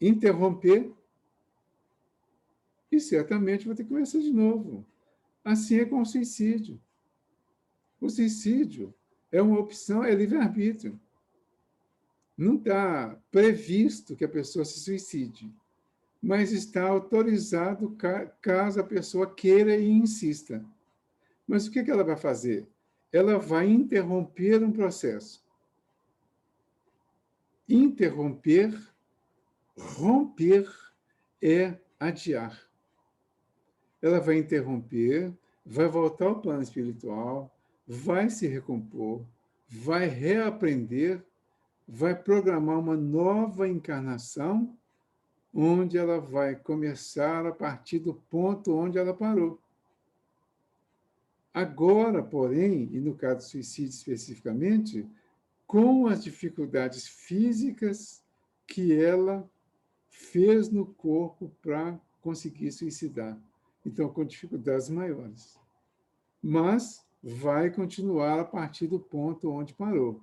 interromper e certamente vou ter que começar de novo. Assim é com o suicídio. O suicídio é uma opção, é livre-arbítrio. Não está previsto que a pessoa se suicide, mas está autorizado caso a pessoa queira e insista. Mas o que ela vai fazer? Ela vai interromper um processo. Interromper, romper é adiar. Ela vai interromper, vai voltar ao plano espiritual, vai se recompor, vai reaprender, vai programar uma nova encarnação, onde ela vai começar a partir do ponto onde ela parou. Agora, porém, e no caso do suicídio especificamente, com as dificuldades físicas que ela fez no corpo para conseguir suicidar. Então, com dificuldades maiores. Mas vai continuar a partir do ponto onde parou.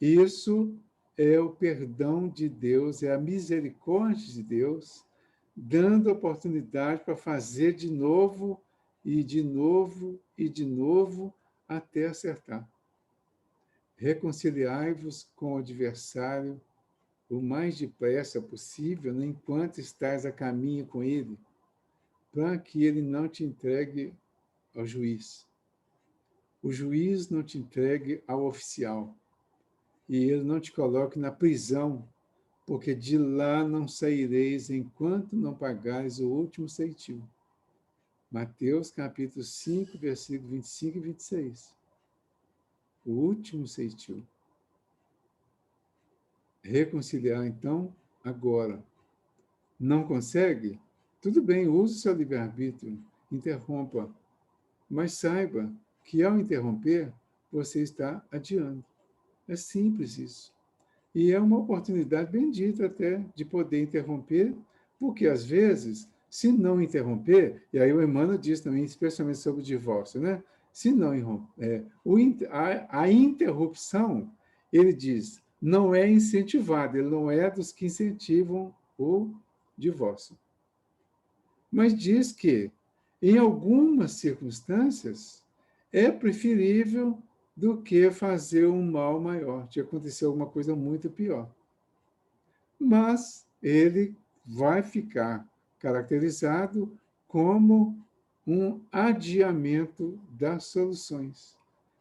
Isso é o perdão de Deus, é a misericórdia de Deus, dando oportunidade para fazer de novo, e de novo, e de novo, até acertar. Reconciliai-vos com o adversário o mais depressa possível, né, enquanto estás a caminho com ele, para que ele não te entregue ao juiz. O juiz não te entregue ao oficial. E ele não te coloque na prisão, porque de lá não saireis enquanto não pagares o último ceitil. Mateus, capítulo 5, versículos 25 e 26. O último ceitil. Reconciliar, então, agora. Não consegue? Tudo bem, use o seu livre-arbítrio, interrompa. Mas saiba que, ao interromper, você está adiando. É simples isso. E é uma oportunidade bendita até de poder interromper, porque, às vezes, se não interromper, e aí o Emmanuel diz também, especialmente sobre o divórcio, né? Se não a interrupção, ele diz, não é incentivada, ele não é dos que incentivam o divórcio. Mas diz que, em algumas circunstâncias, é preferível do que fazer um mal maior, de acontecer alguma coisa muito pior. Mas ele vai ficar caracterizado como um adiamento das soluções,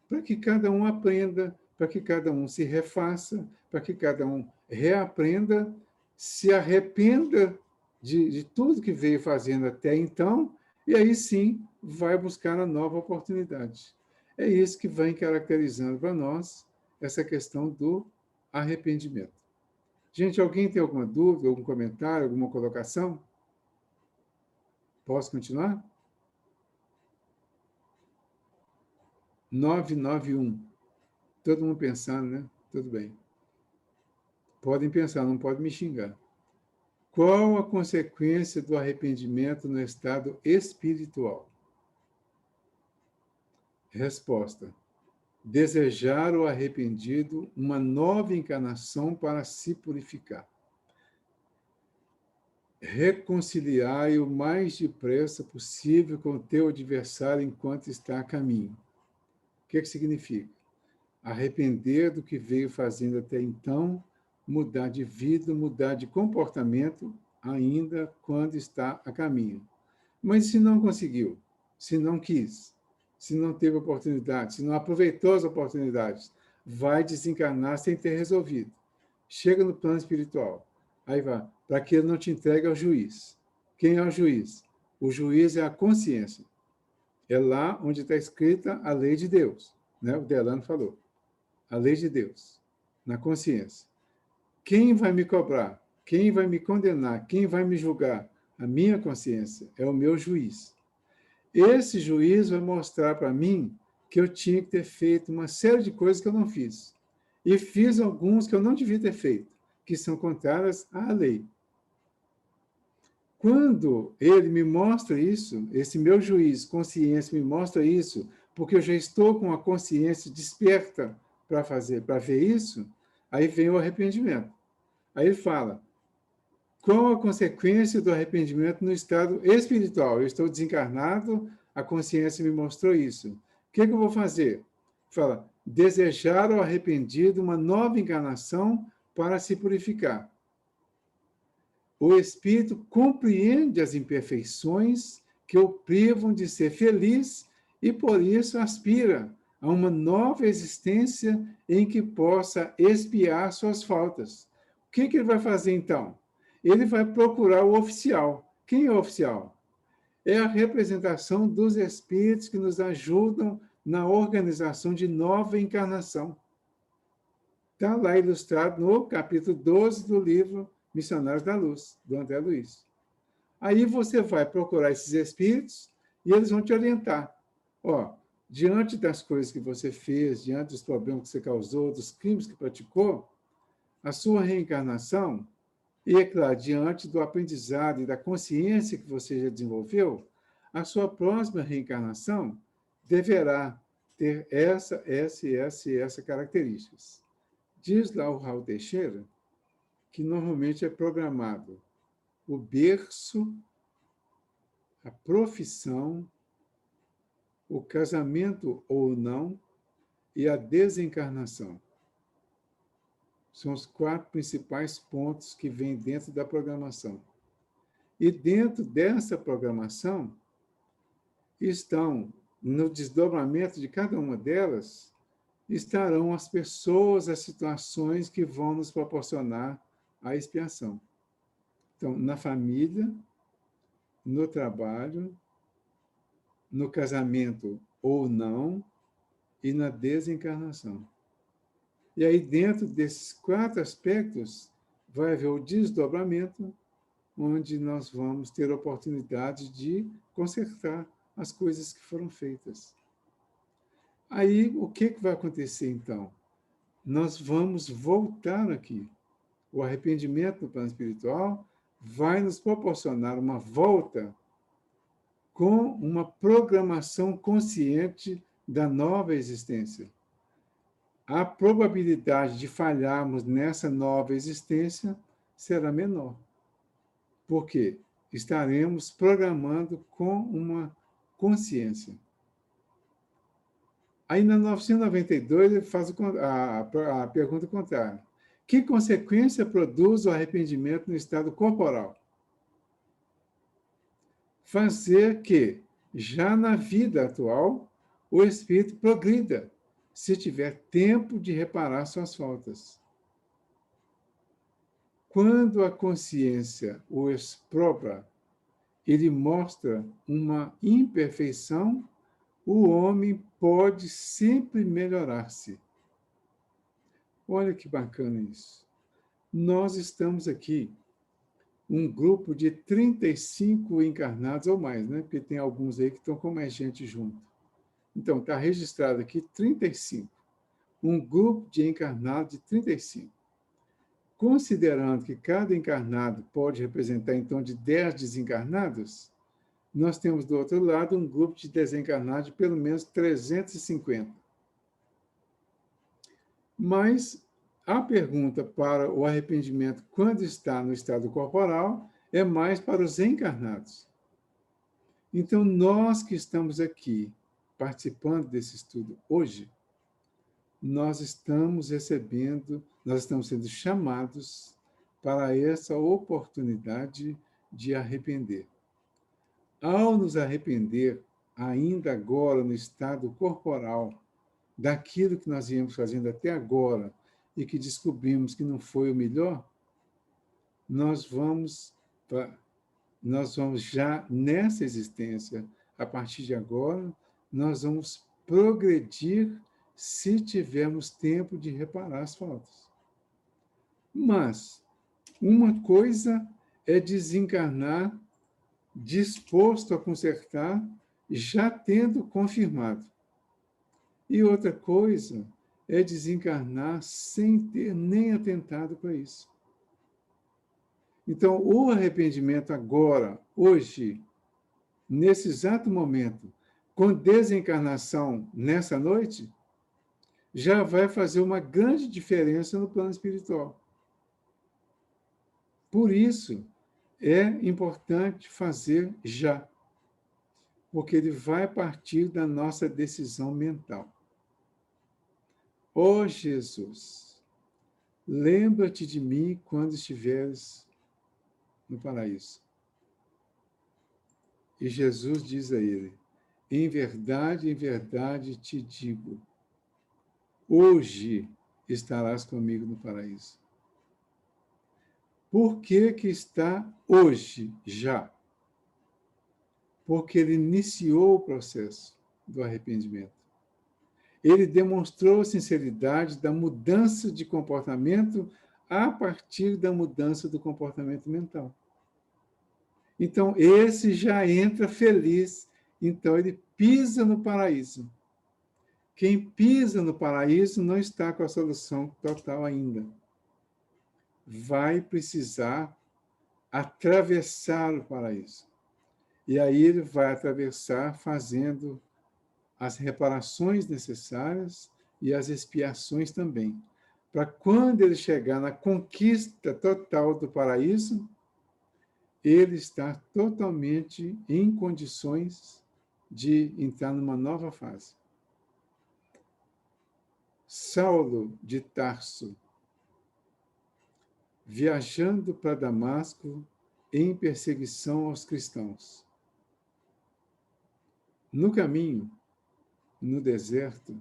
para que cada um aprenda, para que cada um se refaça, para que cada um reaprenda, se arrependa de tudo que veio fazendo até então, e aí sim vai buscar a nova oportunidade. É isso que vai caracterizando para nós essa questão do arrependimento. Gente, alguém tem alguma dúvida, algum comentário, alguma colocação? Posso continuar? 991. Todo mundo pensando, né? Tudo bem. Podem pensar, não podem me xingar. Qual a consequência do arrependimento no estado espiritual? Resposta: desejar o arrependido uma nova encarnação para se purificar. Reconciliai o mais depressa possível com o teu adversário enquanto está a caminho. O que significa? Arrepender do que veio fazendo até então, mudar de vida, mudar de comportamento ainda quando está a caminho. Mas se não conseguiu, se não quis, se não teve oportunidade, se não aproveitou as oportunidades, vai desencarnar sem ter resolvido. Chega no plano espiritual, aí vai, para que ele não te entregue ao juiz. Quem é o juiz? O juiz é a consciência. É lá onde está escrita a lei de Deus, né? O Delano falou. A lei de Deus, na consciência. Quem vai me cobrar? Quem vai me condenar? Quem vai me julgar? A minha consciência, é o meu juiz. Esse juiz vai mostrar para mim que eu tinha que ter feito uma série de coisas que eu não fiz. E fiz alguns que eu não devia ter feito, que são contrárias à lei. Quando ele me mostra isso, esse meu juiz, consciência, me mostra isso, porque eu já estou com a consciência desperta para ver isso, aí vem o arrependimento. Aí ele fala, qual a consequência do arrependimento no estado espiritual? Eu estou desencarnado, a consciência me mostrou isso. O que eu vou fazer? Fala, desejar ao arrependido uma nova encarnação para se purificar. O espírito compreende as imperfeições que o privam de ser feliz e, por isso, aspira a uma nova existência em que possa expiar suas faltas. O que ele vai fazer, então? Ele vai procurar o oficial. Quem é o oficial? É a representação dos espíritos que nos ajudam na organização de nova encarnação. Está lá ilustrado no capítulo 12 do livro Missionários da Luz, do André Luiz. Aí você vai procurar esses espíritos e eles vão te orientar. Ó, diante das coisas que você fez, diante dos problemas que você causou, dos crimes que praticou, a sua reencarnação, e é claro, diante do aprendizado e da consciência que você já desenvolveu, a sua próxima reencarnação deverá ter essa características. Diz lá o Raul Teixeira que normalmente é programado o berço, a profissão, o casamento ou não e a desencarnação. São os 4 principais pontos que vêm dentro da programação. E dentro dessa programação estão, no desdobramento de cada uma delas, estarão as pessoas, as situações que vão nos proporcionar a expiação. Então, na família, no trabalho, no casamento ou não, e na desencarnação. E aí, dentro desses 4 aspectos, vai haver o desdobramento, onde nós vamos ter a oportunidade de consertar as coisas que foram feitas. Aí, o que vai acontecer, então? Nós vamos voltar aqui. O arrependimento no plano espiritual vai nos proporcionar uma volta com uma programação consciente da nova existência. A probabilidade de falharmos nessa nova existência será menor. Por quê? Estaremos programando com uma consciência. Aí, na 992, ele faz a pergunta contrária. Que consequência produz o arrependimento no estado corporal? fazer que, já na vida atual, o espírito progrida, se tiver tempo de reparar suas faltas. Quando a consciência o exprobra, ele mostra uma imperfeição, o homem pode sempre melhorar-se. Olha que bacana isso. Nós estamos aqui, um grupo de 35 encarnados ou mais, né? Porque tem alguns aí que estão com mais gente junto. Então, está registrado aqui 35. Um grupo de encarnados de 35. Considerando que cada encarnado pode representar, então, de 10 desencarnados, nós temos, do outro lado, um grupo de desencarnados de pelo menos 350. Mas a pergunta para o arrependimento, quando está no estado corporal, é mais para os encarnados. Então, nós que estamos aqui, participando desse estudo hoje, nós estamos sendo chamados para essa oportunidade de arrepender. Ao nos arrepender, ainda agora no estado corporal, daquilo que nós viemos fazendo até agora e que descobrimos que não foi o melhor, nós vamos já nessa existência, a partir de agora, nós vamos progredir se tivermos tempo de reparar as faltas. Mas uma coisa é desencarnar disposto a consertar, já tendo confirmado. E outra coisa é desencarnar sem ter nem atentado para isso. Então, o arrependimento agora, hoje, nesse exato momento, com desencarnação nessa noite, já vai fazer uma grande diferença no plano espiritual. Por isso, é importante fazer já, porque ele vai partir da nossa decisão mental. Ó Jesus, lembra-te de mim quando estiveres no paraíso. E Jesus diz a ele, em verdade te digo, hoje estarás comigo no paraíso. Por que que está hoje, já? Porque ele iniciou o processo do arrependimento. Ele demonstrou a sinceridade da mudança de comportamento a partir da mudança do comportamento mental. Então, esse já entra feliz. Então, ele pisa no paraíso. Quem pisa no paraíso não está com a solução total ainda. Vai precisar atravessar o paraíso. E aí ele vai atravessar fazendo as reparações necessárias e as expiações também. Para quando ele chegar na conquista total do paraíso, ele está totalmente em condições de entrar numa nova fase. Saulo de Tarso, viajando para Damasco em perseguição aos cristãos. No caminho, no deserto,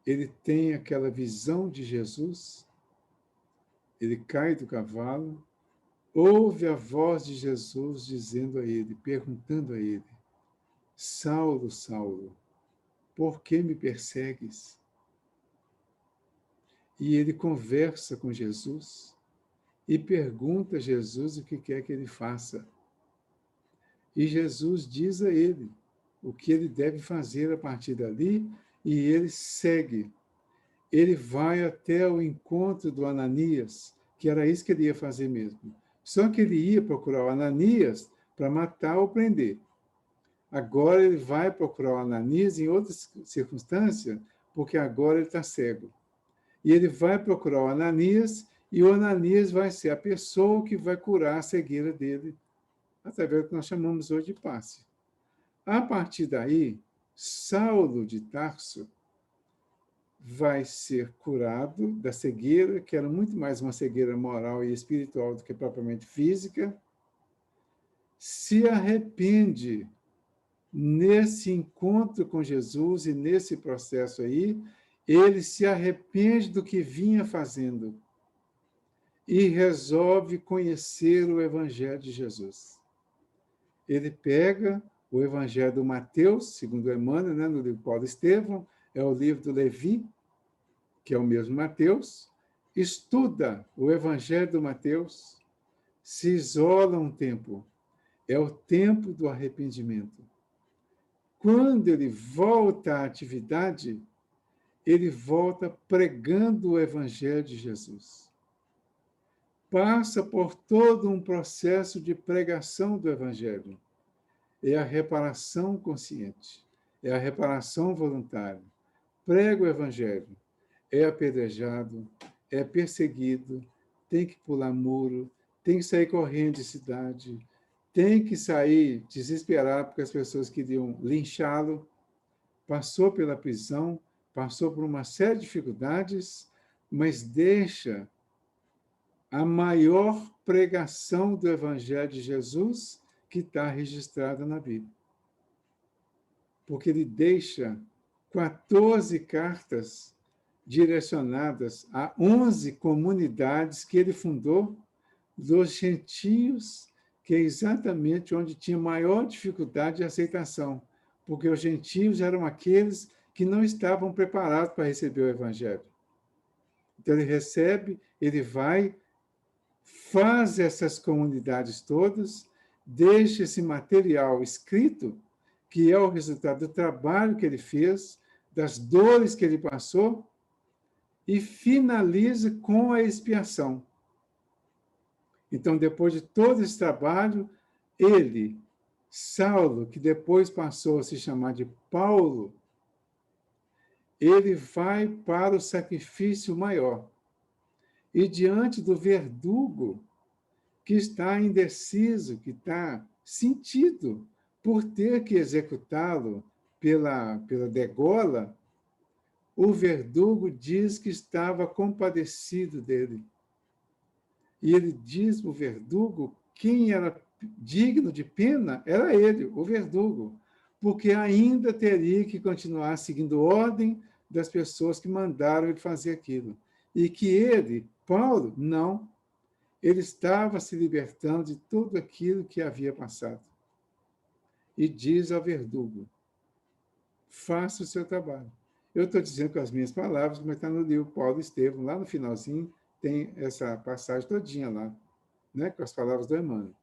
ele tem aquela visão de Jesus, ele cai do cavalo, ouve a voz de Jesus dizendo a ele, perguntando a ele, Saulo, Saulo, por que me persegues? E ele conversa com Jesus e pergunta a Jesus o que quer que ele faça. E Jesus diz a ele o que ele deve fazer a partir dali, e ele segue. Ele vai até o encontro do Ananias, que era isso que ele ia fazer mesmo. Só que ele ia procurar o Ananias para matar ou prender. Agora ele vai procurar o Ananias em outra circunstância, porque agora ele está cego. E ele vai procurar o Ananias, e o Ananias vai ser a pessoa que vai curar a cegueira dele, através do que nós chamamos hoje de passe. A partir daí, Saulo de Tarso vai ser curado da cegueira, que era muito mais uma cegueira moral e espiritual do que propriamente física, se arrepende nesse encontro com Jesus e nesse processo aí, ele se arrepende do que vinha fazendo e resolve conhecer o Evangelho de Jesus. Ele pega o Evangelho do Mateus, segundo Emmanuel, né, no livro Paulo Estevão, é o livro do Levi, que é o mesmo Mateus, estuda o Evangelho do Mateus, se isola um tempo. É o tempo do arrependimento. Quando ele volta à atividade, ele volta pregando o Evangelho de Jesus. Passa por todo um processo de pregação do Evangelho. É a reparação consciente, é a reparação voluntária. Prega o Evangelho, é apedrejado, é perseguido, tem que pular muro, tem que sair correndo de cidade, tem que sair desesperado porque as pessoas queriam linchá-lo, passou pela prisão, passou por uma série de dificuldades, mas deixa a maior pregação do Evangelho de Jesus que está registrada na Bíblia. Porque ele deixa 14 cartas direcionadas a 11 comunidades que ele fundou, dos gentios, que é exatamente onde tinha maior dificuldade de aceitação, porque os gentios eram aqueles que não estavam preparados para receber o Evangelho. Então, ele recebe, ele vai, faz essas comunidades todas, deixa esse material escrito, que é o resultado do trabalho que ele fez, das dores que ele passou, e finaliza com a expiação. Então, depois de todo esse trabalho, ele, Saulo, que depois passou a se chamar de Paulo, ele vai para o sacrifício maior. E diante do verdugo, que está indeciso, que está sentido por ter que executá-lo pela degola, o verdugo diz que estava compadecido dele. E ele diz para o verdugo, quem era digno de pena era ele, o verdugo, porque ainda teria que continuar seguindo ordem das pessoas que mandaram ele fazer aquilo. E que ele, Paulo, não. Ele estava se libertando de tudo aquilo que havia passado. E diz ao verdugo, faça o seu trabalho. Eu estou dizendo com as minhas palavras, mas está no livro Paulo Estevão, lá no finalzinho, tem essa passagem todinha lá, né, com as palavras do Emmanuel.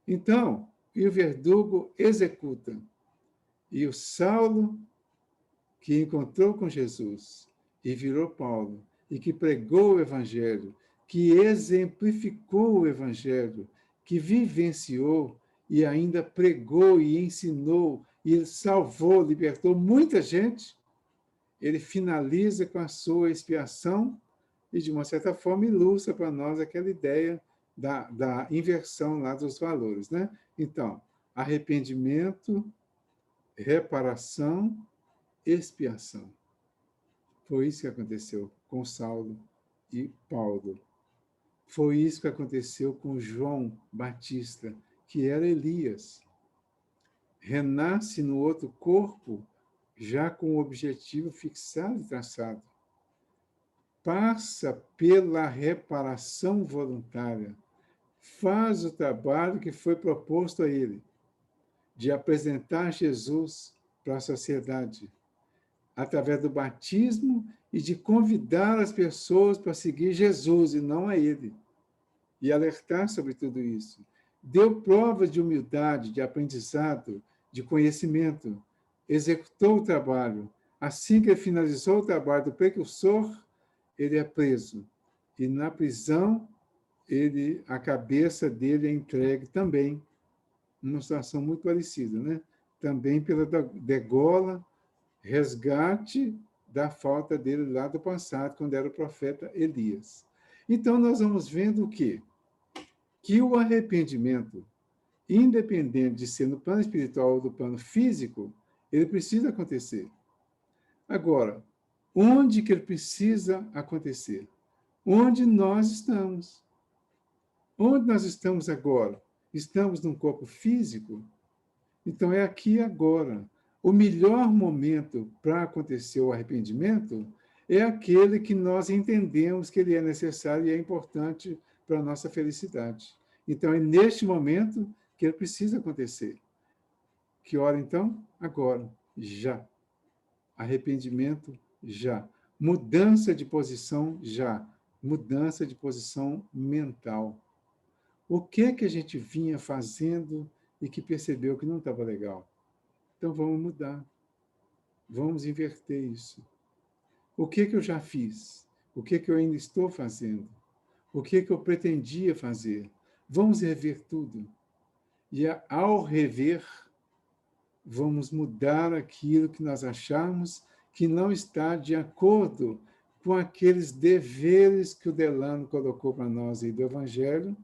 Então, e o verdugo executa. E o Saulo, que encontrou com Jesus e virou Paulo, e que pregou o Evangelho, que exemplificou o Evangelho, que vivenciou e ainda pregou e ensinou e salvou, libertou muita gente, ele finaliza com a sua expiação e, de uma certa forma, ilustra para nós aquela ideia da inversão lá dos valores, né? Então, arrependimento, reparação, expiação. Foi isso que aconteceu com Saulo e Paulo. Foi isso que aconteceu com João Batista, que era Elias. Renasce no outro corpo, já com o objetivo fixado e traçado. Passa pela reparação voluntária, faz o trabalho que foi proposto a ele, de apresentar Jesus para a sociedade, através do batismo e de convidar as pessoas para seguir Jesus e não a ele, e alertar sobre tudo isso. Deu provas de humildade, de aprendizado, de conhecimento, executou o trabalho. Assim que ele finalizou o trabalho do precursor, ele é preso. E na prisão, a cabeça dele é entregue também, numa situação muito parecida, né? Também pela degola, resgate da falta dele lá do passado, quando era o profeta Elias. Então, nós vamos vendo o quê? Que o arrependimento, independente de ser no plano espiritual ou do plano físico, ele precisa acontecer. Agora, onde que ele precisa acontecer? Onde nós estamos. Onde nós estamos agora? Estamos num corpo físico, então é aqui e agora. O melhor momento para acontecer o arrependimento é aquele que nós entendemos que ele é necessário e é importante para a nossa felicidade. Então, é neste momento que ele precisa acontecer. Que hora, então? Agora, já. Arrependimento, já. Mudança de posição, já. Mudança de posição mental. O que a gente vinha fazendo e que percebeu que não estava legal? Então, vamos mudar. Vamos inverter isso. O que eu já fiz? O que eu ainda estou fazendo? O que eu pretendia fazer? Vamos rever tudo. E ao rever, vamos mudar aquilo que nós achamos que não está de acordo com aqueles deveres que o Delano colocou para nós aí do Evangelho,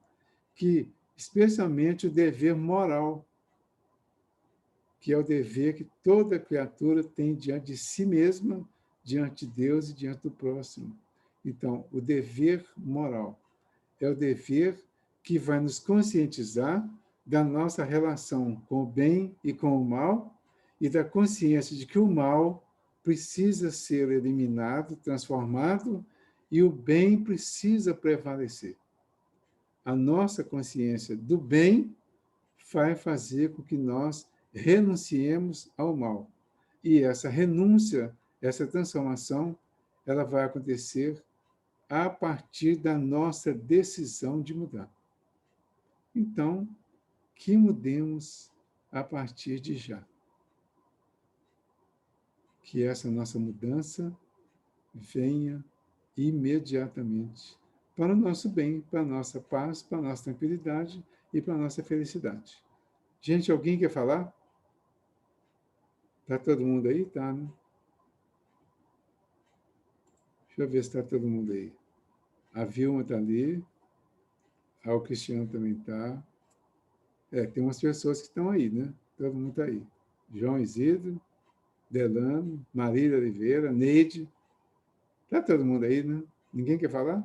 que, especialmente o dever moral, que é o dever que toda criatura tem diante de si mesma, diante de Deus e diante do próximo. Então, o dever moral é o dever que vai nos conscientizar da nossa relação com o bem e com o mal e da consciência de que o mal precisa ser eliminado, transformado, e o bem precisa prevalecer. A nossa consciência do bem vai fazer com que nós renunciemos ao mal. E essa renúncia, essa transformação, ela vai acontecer a partir da nossa decisão de mudar. Então, que mudemos a partir de já. Que essa nossa mudança venha imediatamente para o nosso bem, para a nossa paz, para a nossa tranquilidade e para a nossa felicidade. Gente, alguém quer falar? Está todo mundo aí? Tá, né? Deixa eu ver se está todo mundo aí. A Vilma está ali. O Cristiano também está. Tem umas pessoas que estão aí, né? Todo mundo está aí. João Isidro, Delano, Marília Oliveira, Neide. Está todo mundo aí, né? Ninguém quer falar?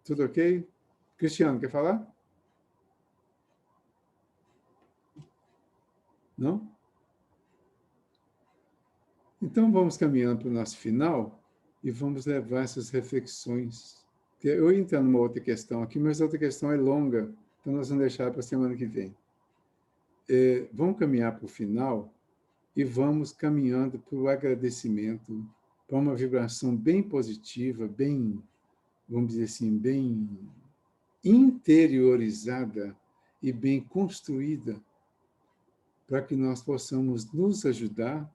Tudo ok? Cristiano, quer falar? Não? Então, vamos caminhando para o nosso final e vamos levar essas reflexões. Eu entro numa outra questão aqui, mas a outra questão é longa, então nós vamos deixar para a semana que vem. Vamos caminhar para o final e vamos caminhando para o agradecimento, para uma vibração bem positiva, bem, vamos dizer assim, bem interiorizada e bem construída, para que nós possamos nos ajudar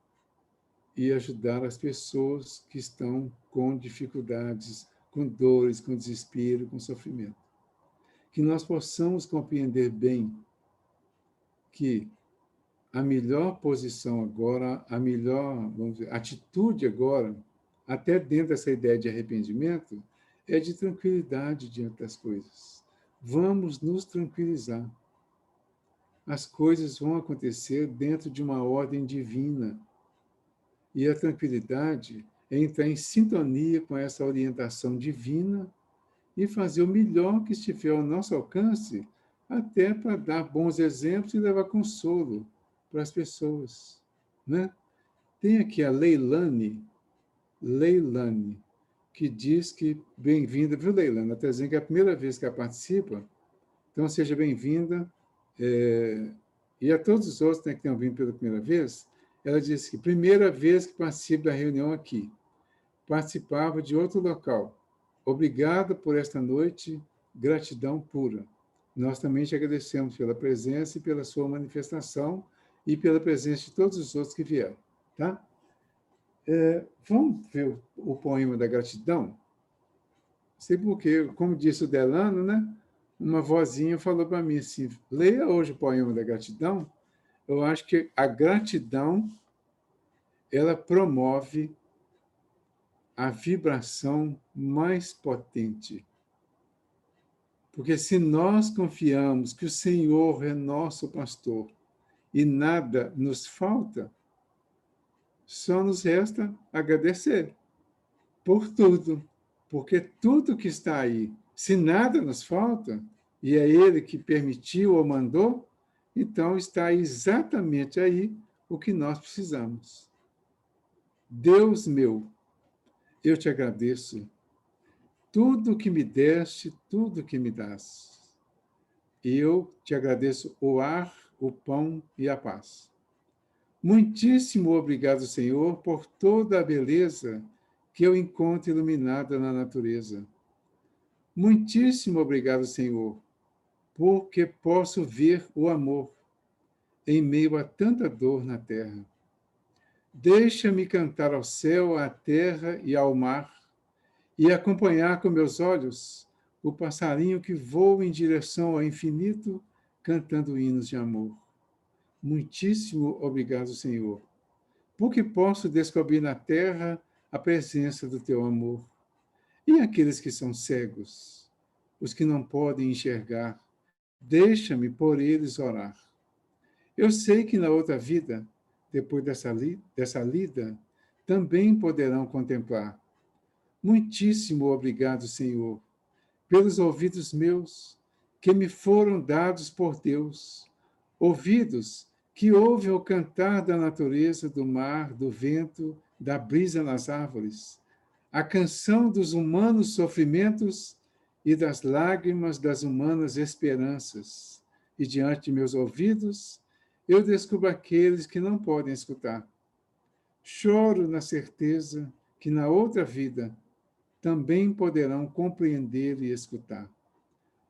e ajudar as pessoas que estão com dificuldades, com dores, com desespero, com sofrimento. Que nós possamos compreender bem que a melhor posição agora, a melhor, vamos dizer, atitude agora, até dentro dessa ideia de arrependimento, é de tranquilidade diante das coisas. Vamos nos tranquilizar. As coisas vão acontecer dentro de uma ordem divina. E a tranquilidade é entrar em sintonia com essa orientação divina e fazer o melhor que estiver ao nosso alcance, até para dar bons exemplos e levar consolo para as pessoas, né? Tem aqui a Leilane, que diz que bem-vinda, viu, Leilane? Ela está dizendo que é a primeira vez que ela participa, então seja bem-vinda. E a todos os outros, né, que tenham vindo pela primeira vez, ela disse que primeira vez que participo da reunião aqui, participava de outro local. Obrigado por esta noite, gratidão pura. Nós também te agradecemos pela presença e pela sua manifestação e pela presença de todos os outros que vieram. Tá? Vamos ver o poema da gratidão? Sei porque, como disse o Delano, né? Uma vozinha falou para mim assim, leia hoje o poema da gratidão. Eu acho que a gratidão, ela promove a vibração mais potente. Porque se nós confiamos que o Senhor é nosso pastor e nada nos falta, só nos resta agradecer por tudo. Porque tudo que está aí, se nada nos falta, e é Ele que permitiu ou mandou, então está exatamente aí o que nós precisamos. Deus meu, eu te agradeço. Tudo que me deste, tudo que me dás. Eu te agradeço o ar, o pão e a paz. Muitíssimo obrigado, Senhor, por toda a beleza que eu encontro iluminada na natureza. Muitíssimo obrigado, Senhor, porque posso ver o amor em meio a tanta dor na terra. Deixa-me cantar ao céu, à terra e ao mar, e acompanhar com meus olhos o passarinho que voa em direção ao infinito, cantando hinos de amor. Muitíssimo obrigado, Senhor, porque posso descobrir na terra a presença do teu amor. E aqueles que são cegos, os que não podem enxergar, deixa-me por eles orar. Eu sei que na outra vida, depois dessa lida, também poderão contemplar. Muitíssimo obrigado, Senhor, pelos ouvidos meus, que me foram dados por Deus, ouvidos que ouvem o cantar da natureza, do mar, do vento, da brisa nas árvores, a canção dos humanos sofrimentos e das lágrimas das humanas esperanças. E diante de meus ouvidos, eu descubro aqueles que não podem escutar. Choro na certeza que na outra vida também poderão compreender e escutar.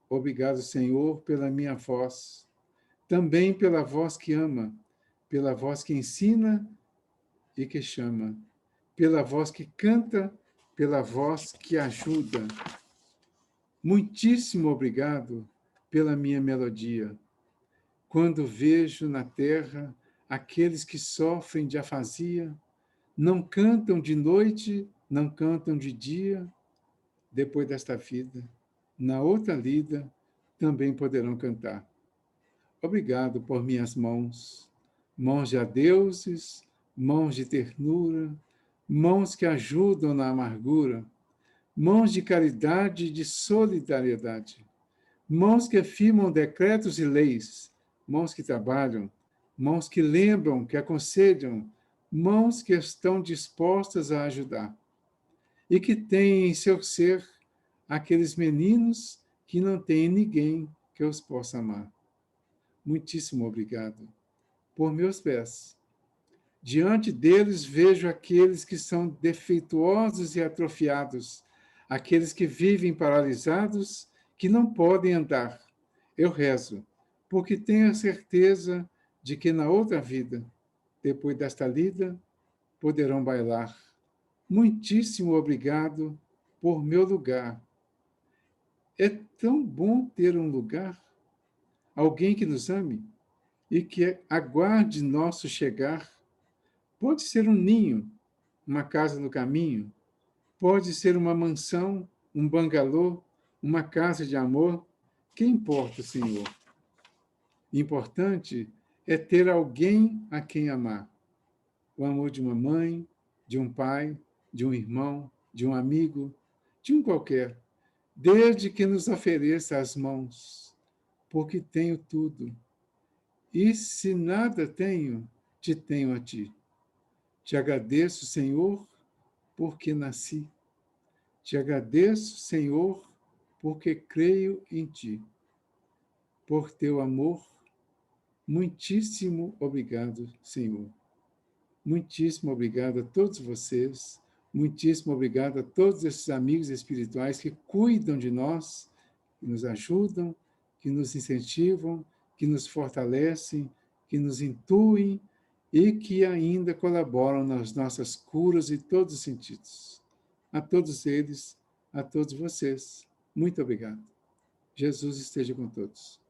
Obrigado, Senhor, pela minha voz, também pela voz que ama, pela voz que ensina e que chama, pela voz que canta, pela voz que ajuda. Muitíssimo obrigado pela minha melodia. Quando vejo na terra aqueles que sofrem de afasia, não cantam de noite, não cantam de dia, depois desta vida, na outra lida, também poderão cantar. Obrigado por minhas mãos, mãos de adeuses, mãos de ternura, mãos que ajudam na amargura, mãos de caridade e de solidariedade, mãos que firmam decretos e leis, mãos que trabalham, mãos que lembram, que aconselham, mãos que estão dispostas a ajudar e que têm em seu ser aqueles meninos que não têm ninguém que os possa amar. Muitíssimo obrigado por meus pés. Diante deles vejo aqueles que são defeituosos e atrofiados, aqueles que vivem paralisados, que não podem andar. Eu rezo, porque tenho a certeza de que na outra vida, depois desta lida, poderão bailar. Muitíssimo obrigado por meu lugar. É tão bom ter um lugar, alguém que nos ame e que aguarde nosso chegar. Pode ser um ninho, uma casa no caminho, pode ser uma mansão, um bangalô, uma casa de amor. Que importa, Senhor? Importante é ter alguém a quem amar. O amor de uma mãe, de um pai, de um irmão, de um amigo, de um qualquer, desde que nos ofereça as mãos, porque tenho tudo. E se nada tenho, te tenho a ti. Te agradeço, Senhor, porque nasci. Te agradeço, Senhor, porque creio em ti. Por teu amor, muitíssimo obrigado, Senhor. Muitíssimo obrigado a todos vocês. Muitíssimo obrigado a todos esses amigos espirituais que cuidam de nós, que nos ajudam, que nos incentivam, que nos fortalecem, que nos intuem e que ainda colaboram nas nossas curas em todos os sentidos. A todos eles, a todos vocês, muito obrigado. Jesus esteja com todos.